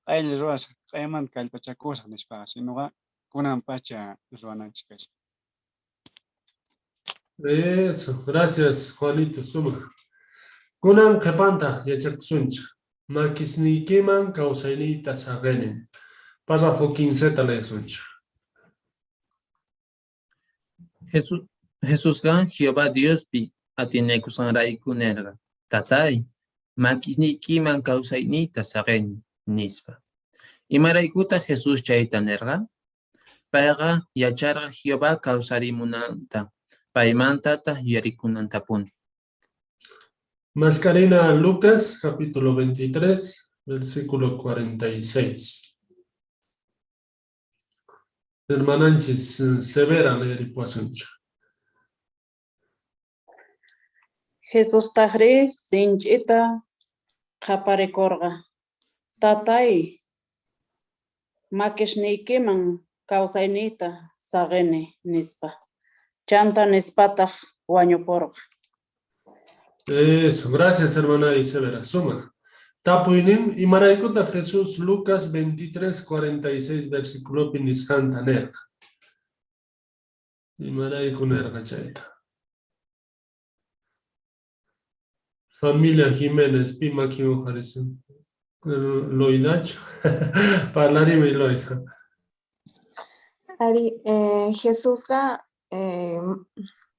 Ayl ruas kayaman kalpachakusa nispa sinuga kunan pacha ruananchi kashan. Eso, gracias, Juanito, suma. Kunan kepanta yachaksuncha. Makisnikiman kausainita sagenin. Párrafo 15 talesuncha. Jesús gan Jehová Dios pi atinecusanray kunerga. Tatay, makisnikiman kausainita sageni. nispa. Imaraikuta Jesús chayta nerga, payqa yacharqa Jehová kawsarimunanta, paymantata yarikunantapuni. Mascarina Lucas, capítulo 23, versículo 46. Hermananchis, severa leeripuasuncha. Jesús tajre sinchita qaparekorqa. Tatay makishnikiman kawsaynita saqeni nispa. Chanta nispataq wañuporqa. Eso, gracias hermana Isabela. Suma. Tapuinin y maraikuta Jesús Lucas 23, 46 versículo piniskanta nerga. Y maraiku nerga chaita. Familia Jiménez, Pima Kimo Harrison. Loinacho. Parlarime Loina. Ari, Jesusqa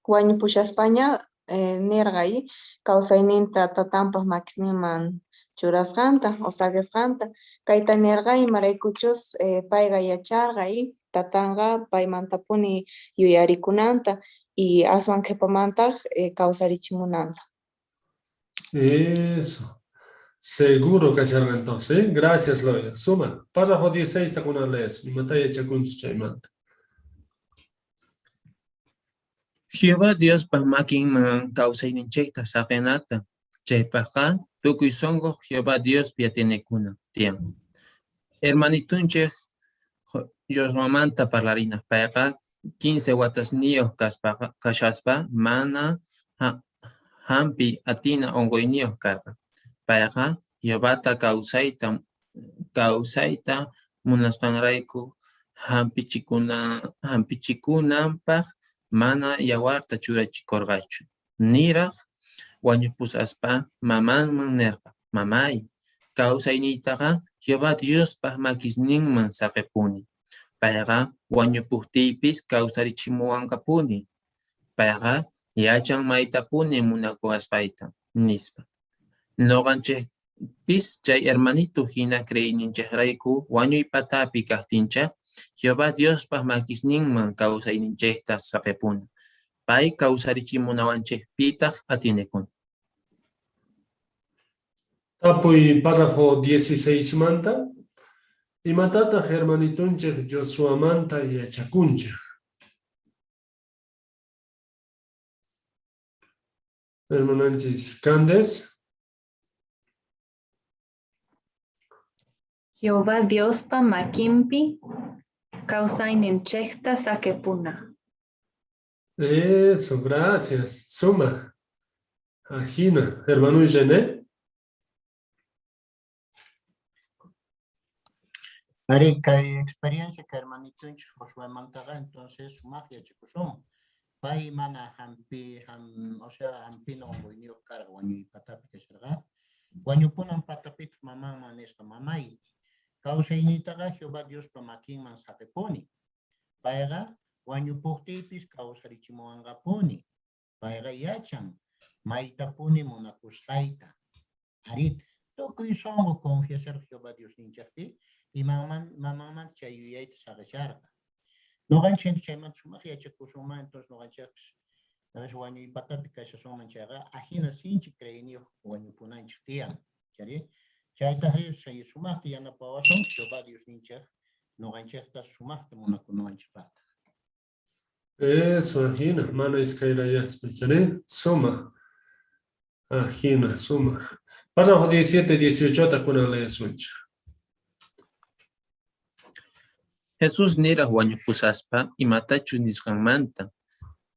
wañupushaspaña nirqay kawsayninta tatanpaq makisninman churasqanta o sagisqanta kayta nirqay imaraykuchus payqa yacharqay tatanqa paymantapuni yuyarikunanta y aswan qhipamantaq kawsarichimunanta. Eso. Seguro que se entonces. Gracias, Loya. Suma. Pasa por 16 está con lees. Mi mataya chacunch chaymanta. Jehová Dios pamakin man kawsayninchayta saqenata. Chaypaqa tukuy songo Jehová Dios piatinekuna tiyan. Hermanitunchej Diosmamanta parlarina payqa 15 watasniyoq kashaspa mana hampi atina ongoyniyuq karqa. Payqa Jehovata kawsayta munasqanrayku hampichikunanpaq mana yawarta churachikorqachu. Niraq wañupusaspa mamanman nerqa. Mamay, kawsayniytaqa Jehová Diospaq makisninman saqipuni. Payqa wañupuqtiypis kawsarichimuwanqapuni. Payqa yachan maytapuni munakuwasqayta nispa. Noqanchikpis chay hermanito hina creyninchaqrayku wañuypatapi kaqtinchaq Jehová Diospaq makisninman kawsayninchayta saqipuni. Pay kawsarichimunawanchikpitaq atinekun. Tapuy párrafo 16 manta. Y matata hermanitunchej Joshua manta y achakunchej. Hermananchis Candes. Jehová Dios pa makimpi, kawsayninchejta sakepuna. Eso, gracias. Suma. Ajina. Hermano Jené. Ari kay experiencia que hermanitunchej Josué mantaga entonces magia chikusum. Pai mana o sea hampino wenyo carga wenyo patapi que será. Wenyo punan patapit mamá manespa mamai. Causa initaga Jehová Dios pamakin man sakeponi. Paiga wenyo puhtipis causa richimoanga poni. Paiga yachan maita poni monakustaita. Arit tokuy songo confiesar Jehová Dios ninchakti y mamá chayuyait sagasharka. No ganchen chayman sumaji achakusuma entonces no ganchaks es wañu ipatapi kaisa suman chaga ajina sinchi creini wañu punanchik tiyan chari chaytahri say sumaqti yanapawasun Jehová Dios ninchak no ganchakta sumaqti munakunuanchik pata. Eso, ajina, mana iskaira yaspe, chari suma. Ajina, suma. Párrafo 17, 18 takuna lea suncha. Jesús niraq wañupusaspa imatachu nisqanmanta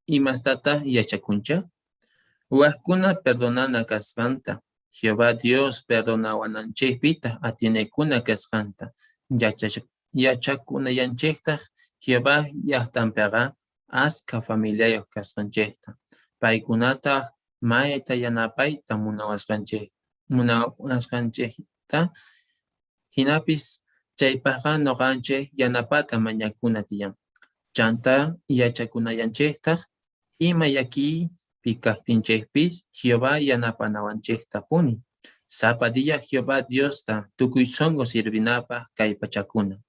imastata yachakuncha waqkuna perdonana kasqanta Jehová Dios perdonawananchikpita atinekuna kasqanta yachakunayanchikta Jehová llaqtanpiqa asqa familiayuq kasqanchikta paykunata mayta yanapayta munawasqanchikta hinapis chaypaqa noqanchik yanapata mañakuna tiyan. Chanta yachakunayanchiktaq ima yakipi kaqtinchikpis Jehová yanapanawanchikta puni. Zapadilla Jehová Dios ta tukuy songo sirvinapa kay pachakuna.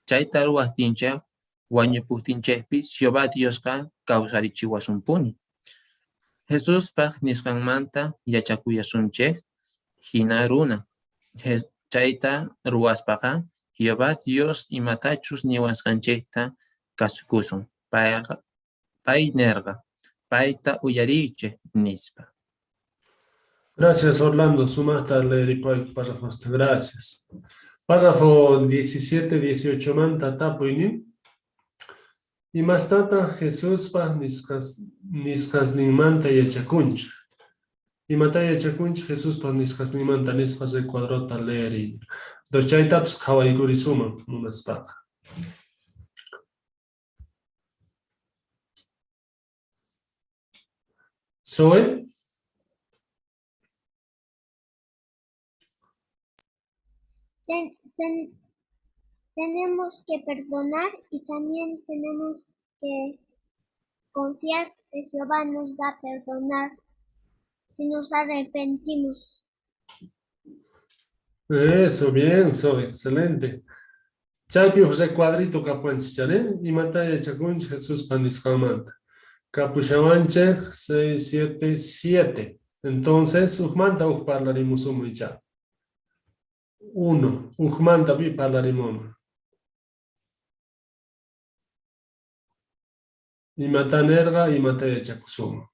Chayta ruwaptinchik wañupuptinchikpis Jehová Dioska kawsarichiwasumpuni. Jesuspa nisqanmanta yachakuyasunchik hina runa. Chayta ruwaspaqa Jehová Dios imatachus niwasqanchikta kasukusun. Pay nerga, payta uyariche nispa. Gracias, Orlando. Sumasta leer párrafo. Gracias. Párrafo 17-18 manta tapuini. Y más tata Jesús pa niskas ni manta yachakunch. Y mata yachakunch Jesús pa niskas ni manta niskas de cuadrota leer. Dochay taps kawaiguri suma unas pa. Soy. Tenemos que perdonar y también tenemos que confiar que Jehová nos va a perdonar si nos arrepentimos. Eso, bien, soy excelente. Chaypi José Cuadrito capuanchane y mataya chacunch Jesús paniscamanta. Capuchavanche 677. Entonces, Ujmanta parlarimos muy ya. 1. Ujmanta vi parlarimos. Y matanerga y mataya chacusuma.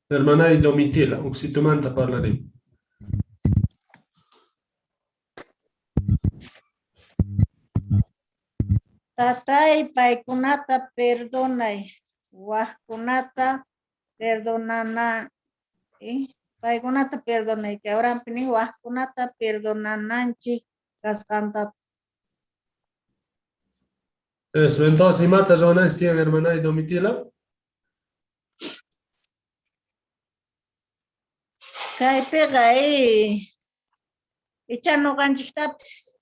Hermana y Domitila, Uxitumanta parlarimos. Tatay paykunata perdonay, wajkunata perdonana, paykunata perdonay, que ahora pini wajkunata perdonananchi kasqanta. Eso, entonces, ¿y matas zonas tienen hermana y Domitila? Kay pega echano ganchiktapis.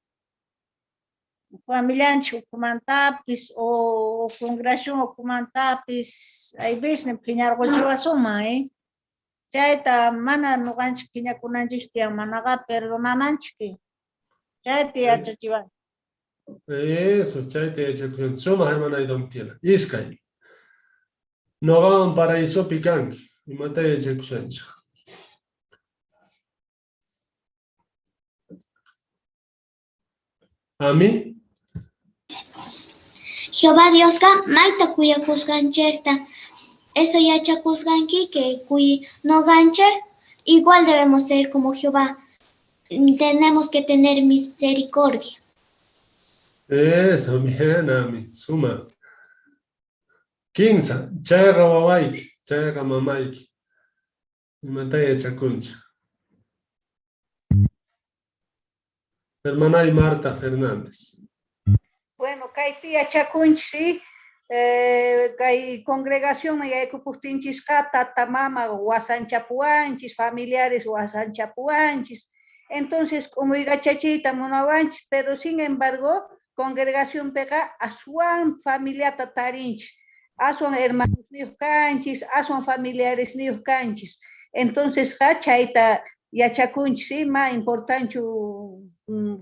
Familianchik ukumantapis o congregación ukumantapis hay veces ne piñarquchiwasuma, chayta mana nuqanchik piñakunanchik tiyan manaqa perdonananchik chayta yachachiwan. Eso, chayte yachakuyan. Suma hermana y Domitila. Iskay. Nogawan paraíso picanqui. Y mata yachakusancha. ¿A mí? Jehová Diosqa mayta kuyakusqanchikta. Eso yachakusqanki que noqanchik igual debemos ser como Jehová. Tenemos que tener misericordia. Eso, bien, Ami. Suma. 15. Chayqa wawayki, chayqa mamayki. Y mata yachakuncha. Hermana y Marta Fernández. Bueno, kaypi yachakunchik, kay congregación yaykupustinchikqa tata mama wasanchapuanchis, familiares wasanchapuanchis. Entonces, como igachachita munawanchis, pero sin embargo, congregación pega aswan familiata tarinchis, aswan hermanos niuj kanchis, aswan familiares niuj kanchis. Entonces, chayta yachakunchis, más importante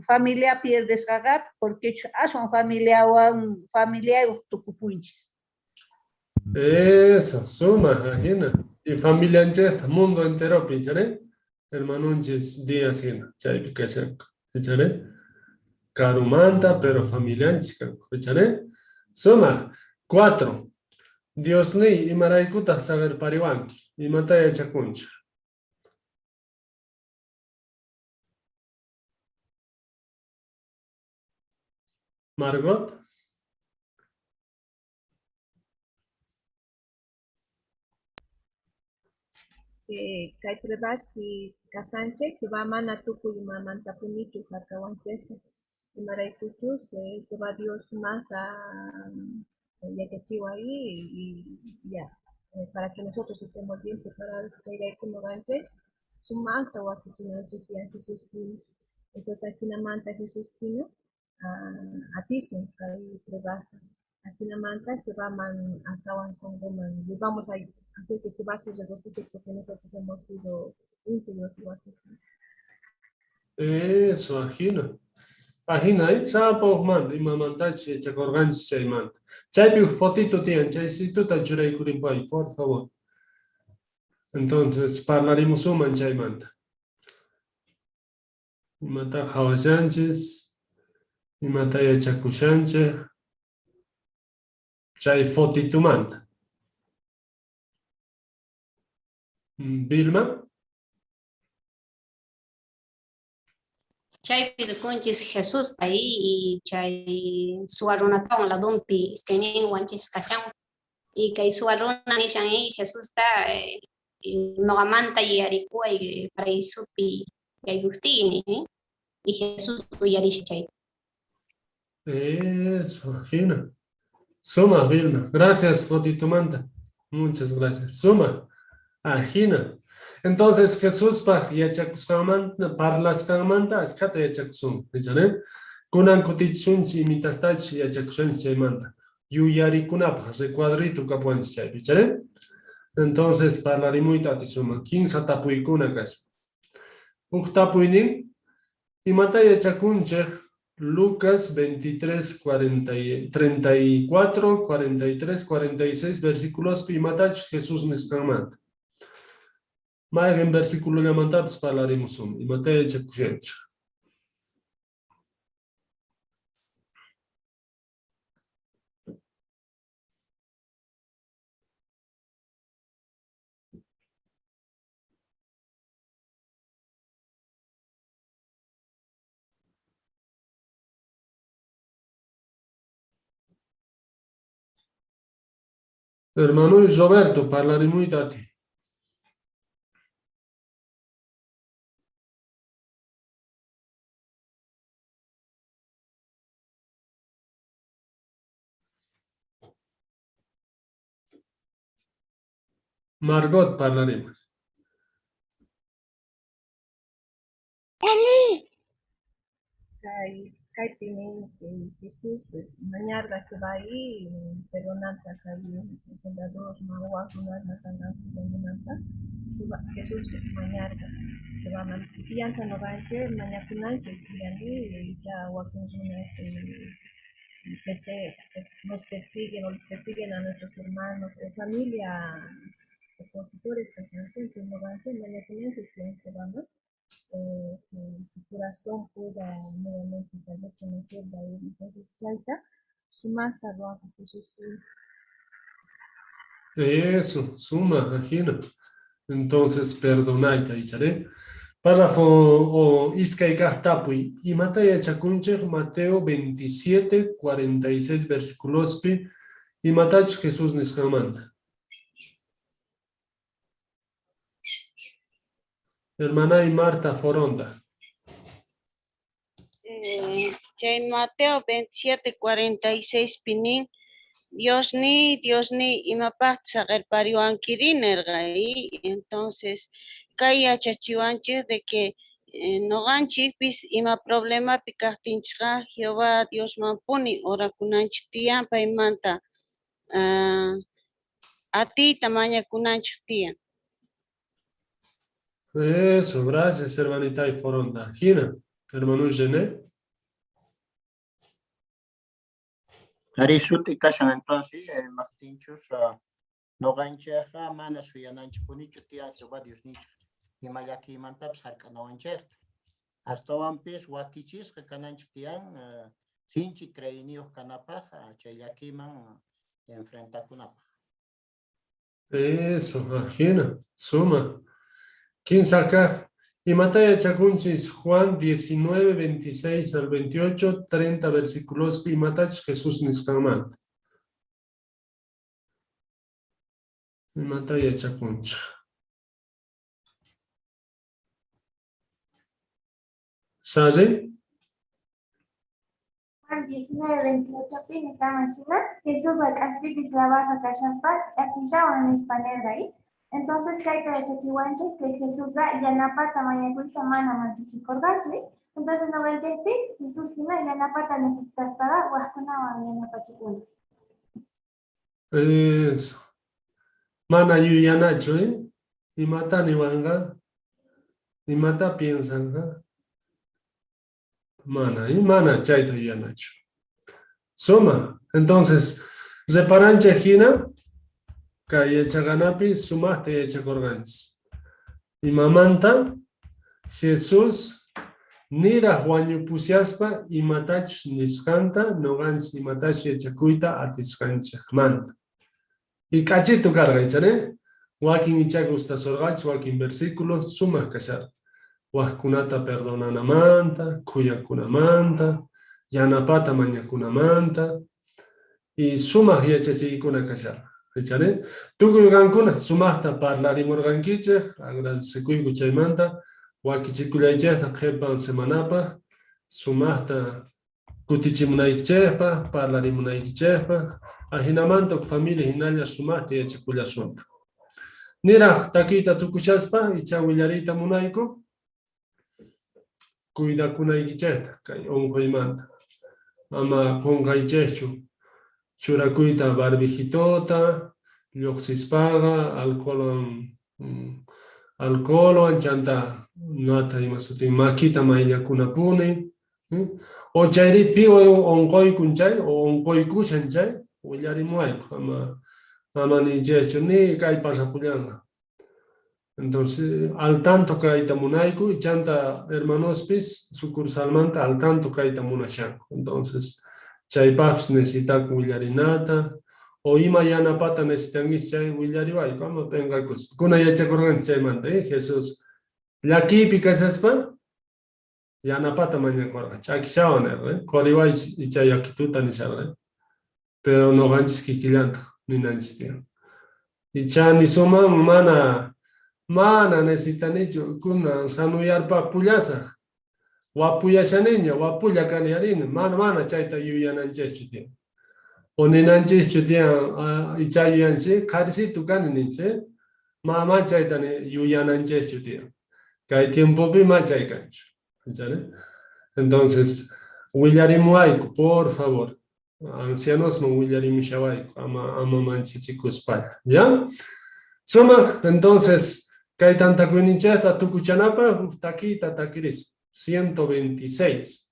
familia pierdes gaga porque son familia tucupunchis. Eso, suma, imagina. Y familia ancheta, mundo entero, pichare. Hermanunchis, días, hina. Chay picachanco. Pichare. Carumanta, pero familia anchica. Pichare. Suma. 4. Dios ni y maraikuta saber pariwanki. Y mataya chacuncha. Margot. Kay pruebas kasanchik Jehová mana tukuy mamantapunichu harkawanchik imaraykuchus Jehová Dios manta yachachiwa y ya para que nosotros estemos bien preparados kayraykunuqanchik sumaqta wasichinanchik tiyan Jesús kina. Entonces aquí manta Jesús kina atisun kay pruebas Aquí la manta que va hasta Avanzongoman. Y vamos a hacer que va a ser reducido porque nosotros hemos sido íntegros igual que sí. Eso, ajina. Ajina, ahí sapo man, y mamantachi, echa corganch, chay manta. Chaypi fotito tienen, chaycito tachuray kurimpay, por favor. Entonces, hablaremos un chay manta. Imata hawashanchis, imata yachakushanche, chay fotito manta. Vilma? Chay pilkunchis Jesús ahí y chay suarunatón la dumpi skenin wanchis kashan y kay suaruna nishan ahí Jesús está nogamanta y arikua y para isupi y agustini y Jesús uyarish chay. Eso, ajina. Suma, Vilma. Gracias, fotito manta. Muchas gracias. Suma, ajina. Entonces, Jesús pa yachakuskamanta, parlaskamanta, escata yachakusum. ¿Entienden? Kunan kutichunchi imitastachi yachakusanchi chaymanta. Yuyarikunapa, recuadrito kapuanchi chay. ¿Entienden? Entonces, parlarimuita atisuma. 15 tapuikuna kaso. Tapuinin, imata yachakunchej, Lucas 23, 34, 43, 46 versículos pimatach Jesús niskamanta. Más en versículo levantados hablaremos y Mateo chacuchencha. Hermano Roberto, parlaremos y dati. Margot parlaremos. Kay tienen que Jesús mañana que va ahí, pero nada que ahí el fundador Mahuas una nada Jesús mañana que va a mantener que no va a ser mañana que ya guapos una nos persiguen a nuestros hermanos de familia opositores que se no van a ser mañana que van a que su corazón pueda nuevamente saber conocer la vida. Entonces, Chaita, su más tarde Jesús. Eso, suma, imagina. Entonces, perdonaita, ¿echaré? Párrafo o Iskaikastapui. Y Mataya Chacunche, Mateo 27, 46 versículos. Y Matach Jesús Niskamanda. Hermana y Marta Foronda. Mateo 27, 46 pinin. Dios ni imapach sager pariwan kirinergai. Entonces, kaya chachiwanchi de que no ganchi pis ima problema pikachtinchga Jehová Dios mampuni ora kunanchi tiyan paimanta ati tamaña kunanchi tiyan. Eso, gracias, hermanita y Foronda. Gina, hermano Gené. Arisuti kashan entonces, Martinchus, no gancheja, mana suyananchi punichu tia que va Dios nicho. Y mayaki mantaps harka no gancheja. Hasta wampis wakichis que cananchi tian, sinchi creinios canapaja, chayaki man enfrenta kunapa. Eso, Gina, suma. 15 acá. Y Mataya Chacunchis, Juan 19, 26 al 28, 30 versículos. Y Matach Jesús Niskamant. Y Mataya Chacuncha. ¿Sabe? Juan 19, 28 pin está mencionando Jesús al castigo y clavas a cachaspa, aquí ya van a español ahí. Entonces, ¿qué hay que decir que Jesús da ya na pata mayaculta mana manchichicorgatli? Entonces, no ven Jesús y ya na pata necesitas pagar, huascuna ya na pachicuna. Eso. Mana yuyanacho, y mata ni vanga, y mata piensan, mana, y mana chaito yuyanacho. Suma, entonces, reparancha jina, kaya chaganapi, sumaste y chacorgans. Y mamanta, Jesús, nira Juanyu pusiaspa, y matach niskanta, nogans y matach y chacuita atiscancha, manta. Y cachito carga, ¿eh? Wakin ichaga usta sorgach, wakin versículos, suma cachar. Waskunata perdonana manta, kuyakuna manta, yanapata mañakuna manta, y suma yachachikuna cachar. ¿Eh? Tukuy gankuna, sumasta parlari morgankiche, agradecekuy kuchaymanta, wakichikulaychehta qhepan semanapa, sumasta kutichimunaykichehpa, parlarimunaykichehpa, ajinamanta familia hinalla sumasta yachakullasunta. Niraq takita tukushaspa, icha willarita munayku, cuidakunaykichehta, kay onqoymanta. Ama qunqaychehchu, churakuyta barbijitota, lluqsispaqa, alcoholwan chanta, nata imasutin makita mayllakunapuni, o chayri piwa onqoykun chay, o onqoykushan chay, willarimuayku, ama ni checho, ni kay pasapullanqa. Entonces, al tanto kayta munayku, y chanta hermanospis, sucursalmanta al tanto kayta munashanku. Entonces, chaypaps necesitaku willarinata, o ima yanapata necesitangis chay willariwayku, ama pengakus. Kuna yachakurgan chaymanta, Jesús. Llakipi kasaspa, yanapata mañakorga, chakishawan, koriway y chay yakituta nisharga. Pero no ganchis kikillanta, ni nanchis. Y chani suman mana necesitanichu, kuna sanuyarpa puyasa. Wapuyashaniña, wapulla kaniarin, mana chayta yuyananchechu tiyan. O ninanchechu tiyan, y chay yuyanchi, karisitu kanininche, ma chayta yuyananchechu tiyan. Kay tiempopi ma chay kanchu. Entonces, willarimuayku, por favor. Ancianos no willarimushawayku, ama manchichikuspalla. ¿Ya? Suma, entonces, kay tanta kuinincheta tukuchanapa, takita takiris. 126.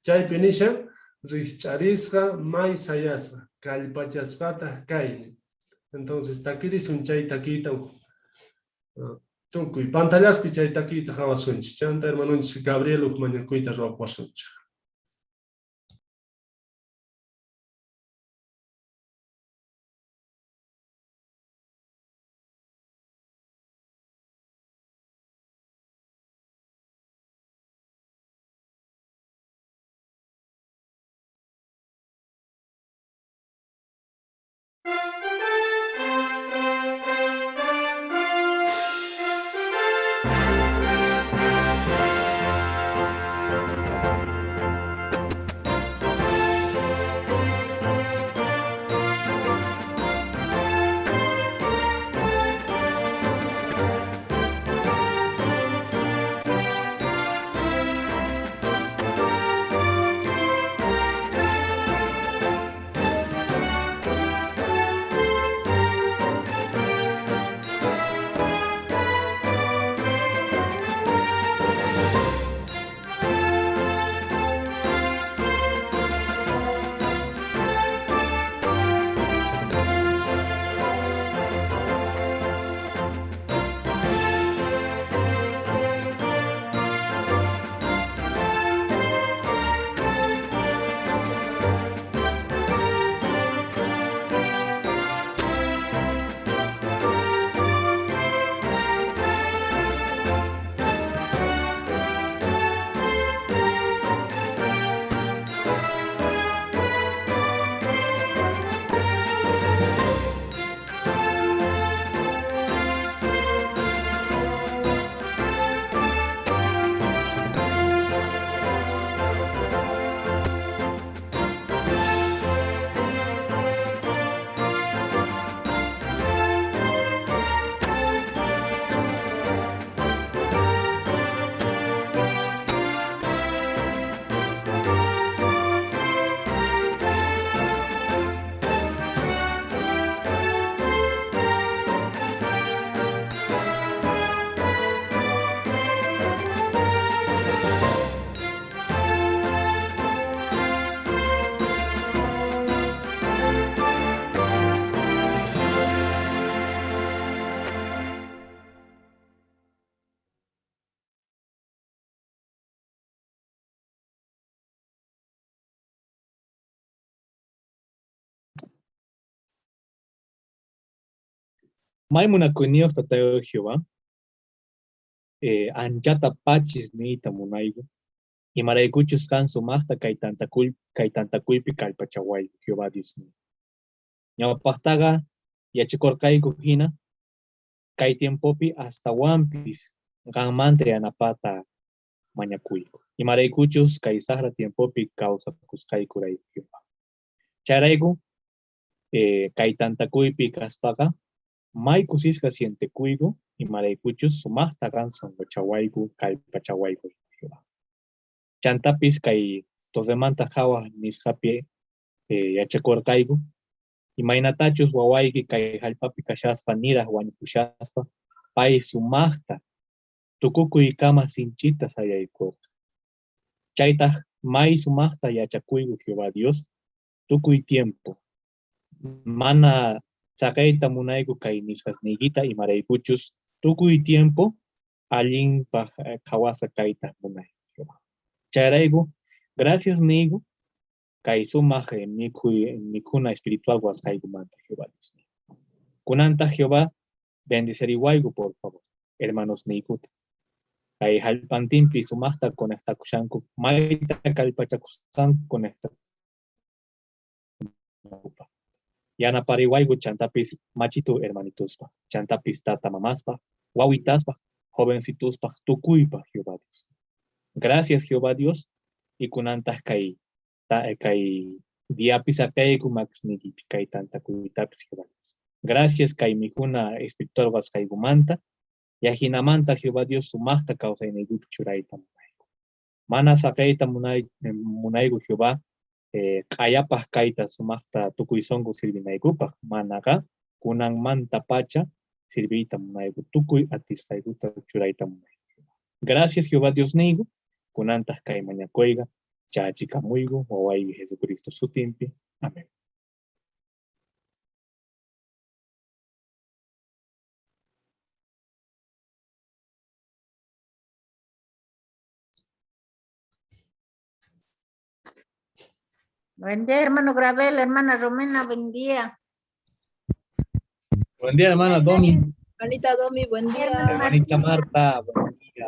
Chay pinisha, richcharisga, may sayasga, kallpachasgata kayni. Entonces, takiris un chay takita. Tukuy, pantallaspi chay takita hawasunchi. Chanta hermanunchi Gabriel mañakuyta ruwapasunchi. Maimuna kunio tateo Jehová. Anjata pachis niita munaigo. Y maraykuchus kansu mahta kay tanta kulpi kalpachaway Jehová Dios mío. Ñawpaqtaqa yachakurqayku hina kay tiempopi hasta wampis qanmanta yanapata mañakuyku. Y maraykuchus kay sahra tiempopi kawsakusqaykuray Jehová. Chayrayku kay tantakuypi kaspaqa maykusisqa sientekuyku y maraykuchus sumaqta qanson wachawayku kalpachawayku Jehová. Chantapis kay tosemanta hawa nisqapi yachakurqayku imaynatachus wawayki kay hallpapi kashaspa niraq wañupushaspa pay sumaqta tukukuy kama sinchita sayaykurqa. Chaytaq may sumaqta yachakuyku Jehová Dios tukuy tiempo. Mana sakayta munayku kay nisqasniykita imaraykuchus tukuy tiempo allinpaq qhawasa kayta munayku Jehová. Chayrayku gracias nigu kay sumaq mikhuna espiritual wasqaykumanta Jehová Dios mío. Kunanta Jehová bendiceriwayku por favor hermanos niykuta. Kay hallpantinpi sumaqta conectakushanku mayta kallpachakusqanku conecta. Yanapariwayku chantapis machito hermanituspaq, chantapis tata mamaspaq, wawitaspaq, jovencituspaq tukuypaq Jehová Dios. Gracias Jehová Dios y kunantaq kay diapis akayku maksnikipi kay tantakuytapis Jehová Dios. Gracias kay mikhuna espiritual wasqaykumanta yahinamanta Jehová Dios sumaqta kawsayniykupi churayta munayku. Mana sakayta munayku Jehová q'ayapaq kayta sumaqta tukuy songo sirvinaykupaq manaqa kunanmanta pacha sirviyta munayku tukuy atisqaykuta churayta munayku. Gracias Jehová Dios niyku kunantaq kay mañakuyqa chachikamuyku wawayki Jesucristo sutinpi. Amén. Buen día, hermano Gravel, hermana Romena, buen día. Buen día, hermana Domi. Hermanita Domi, buen día. Hermanita Marta, buen día.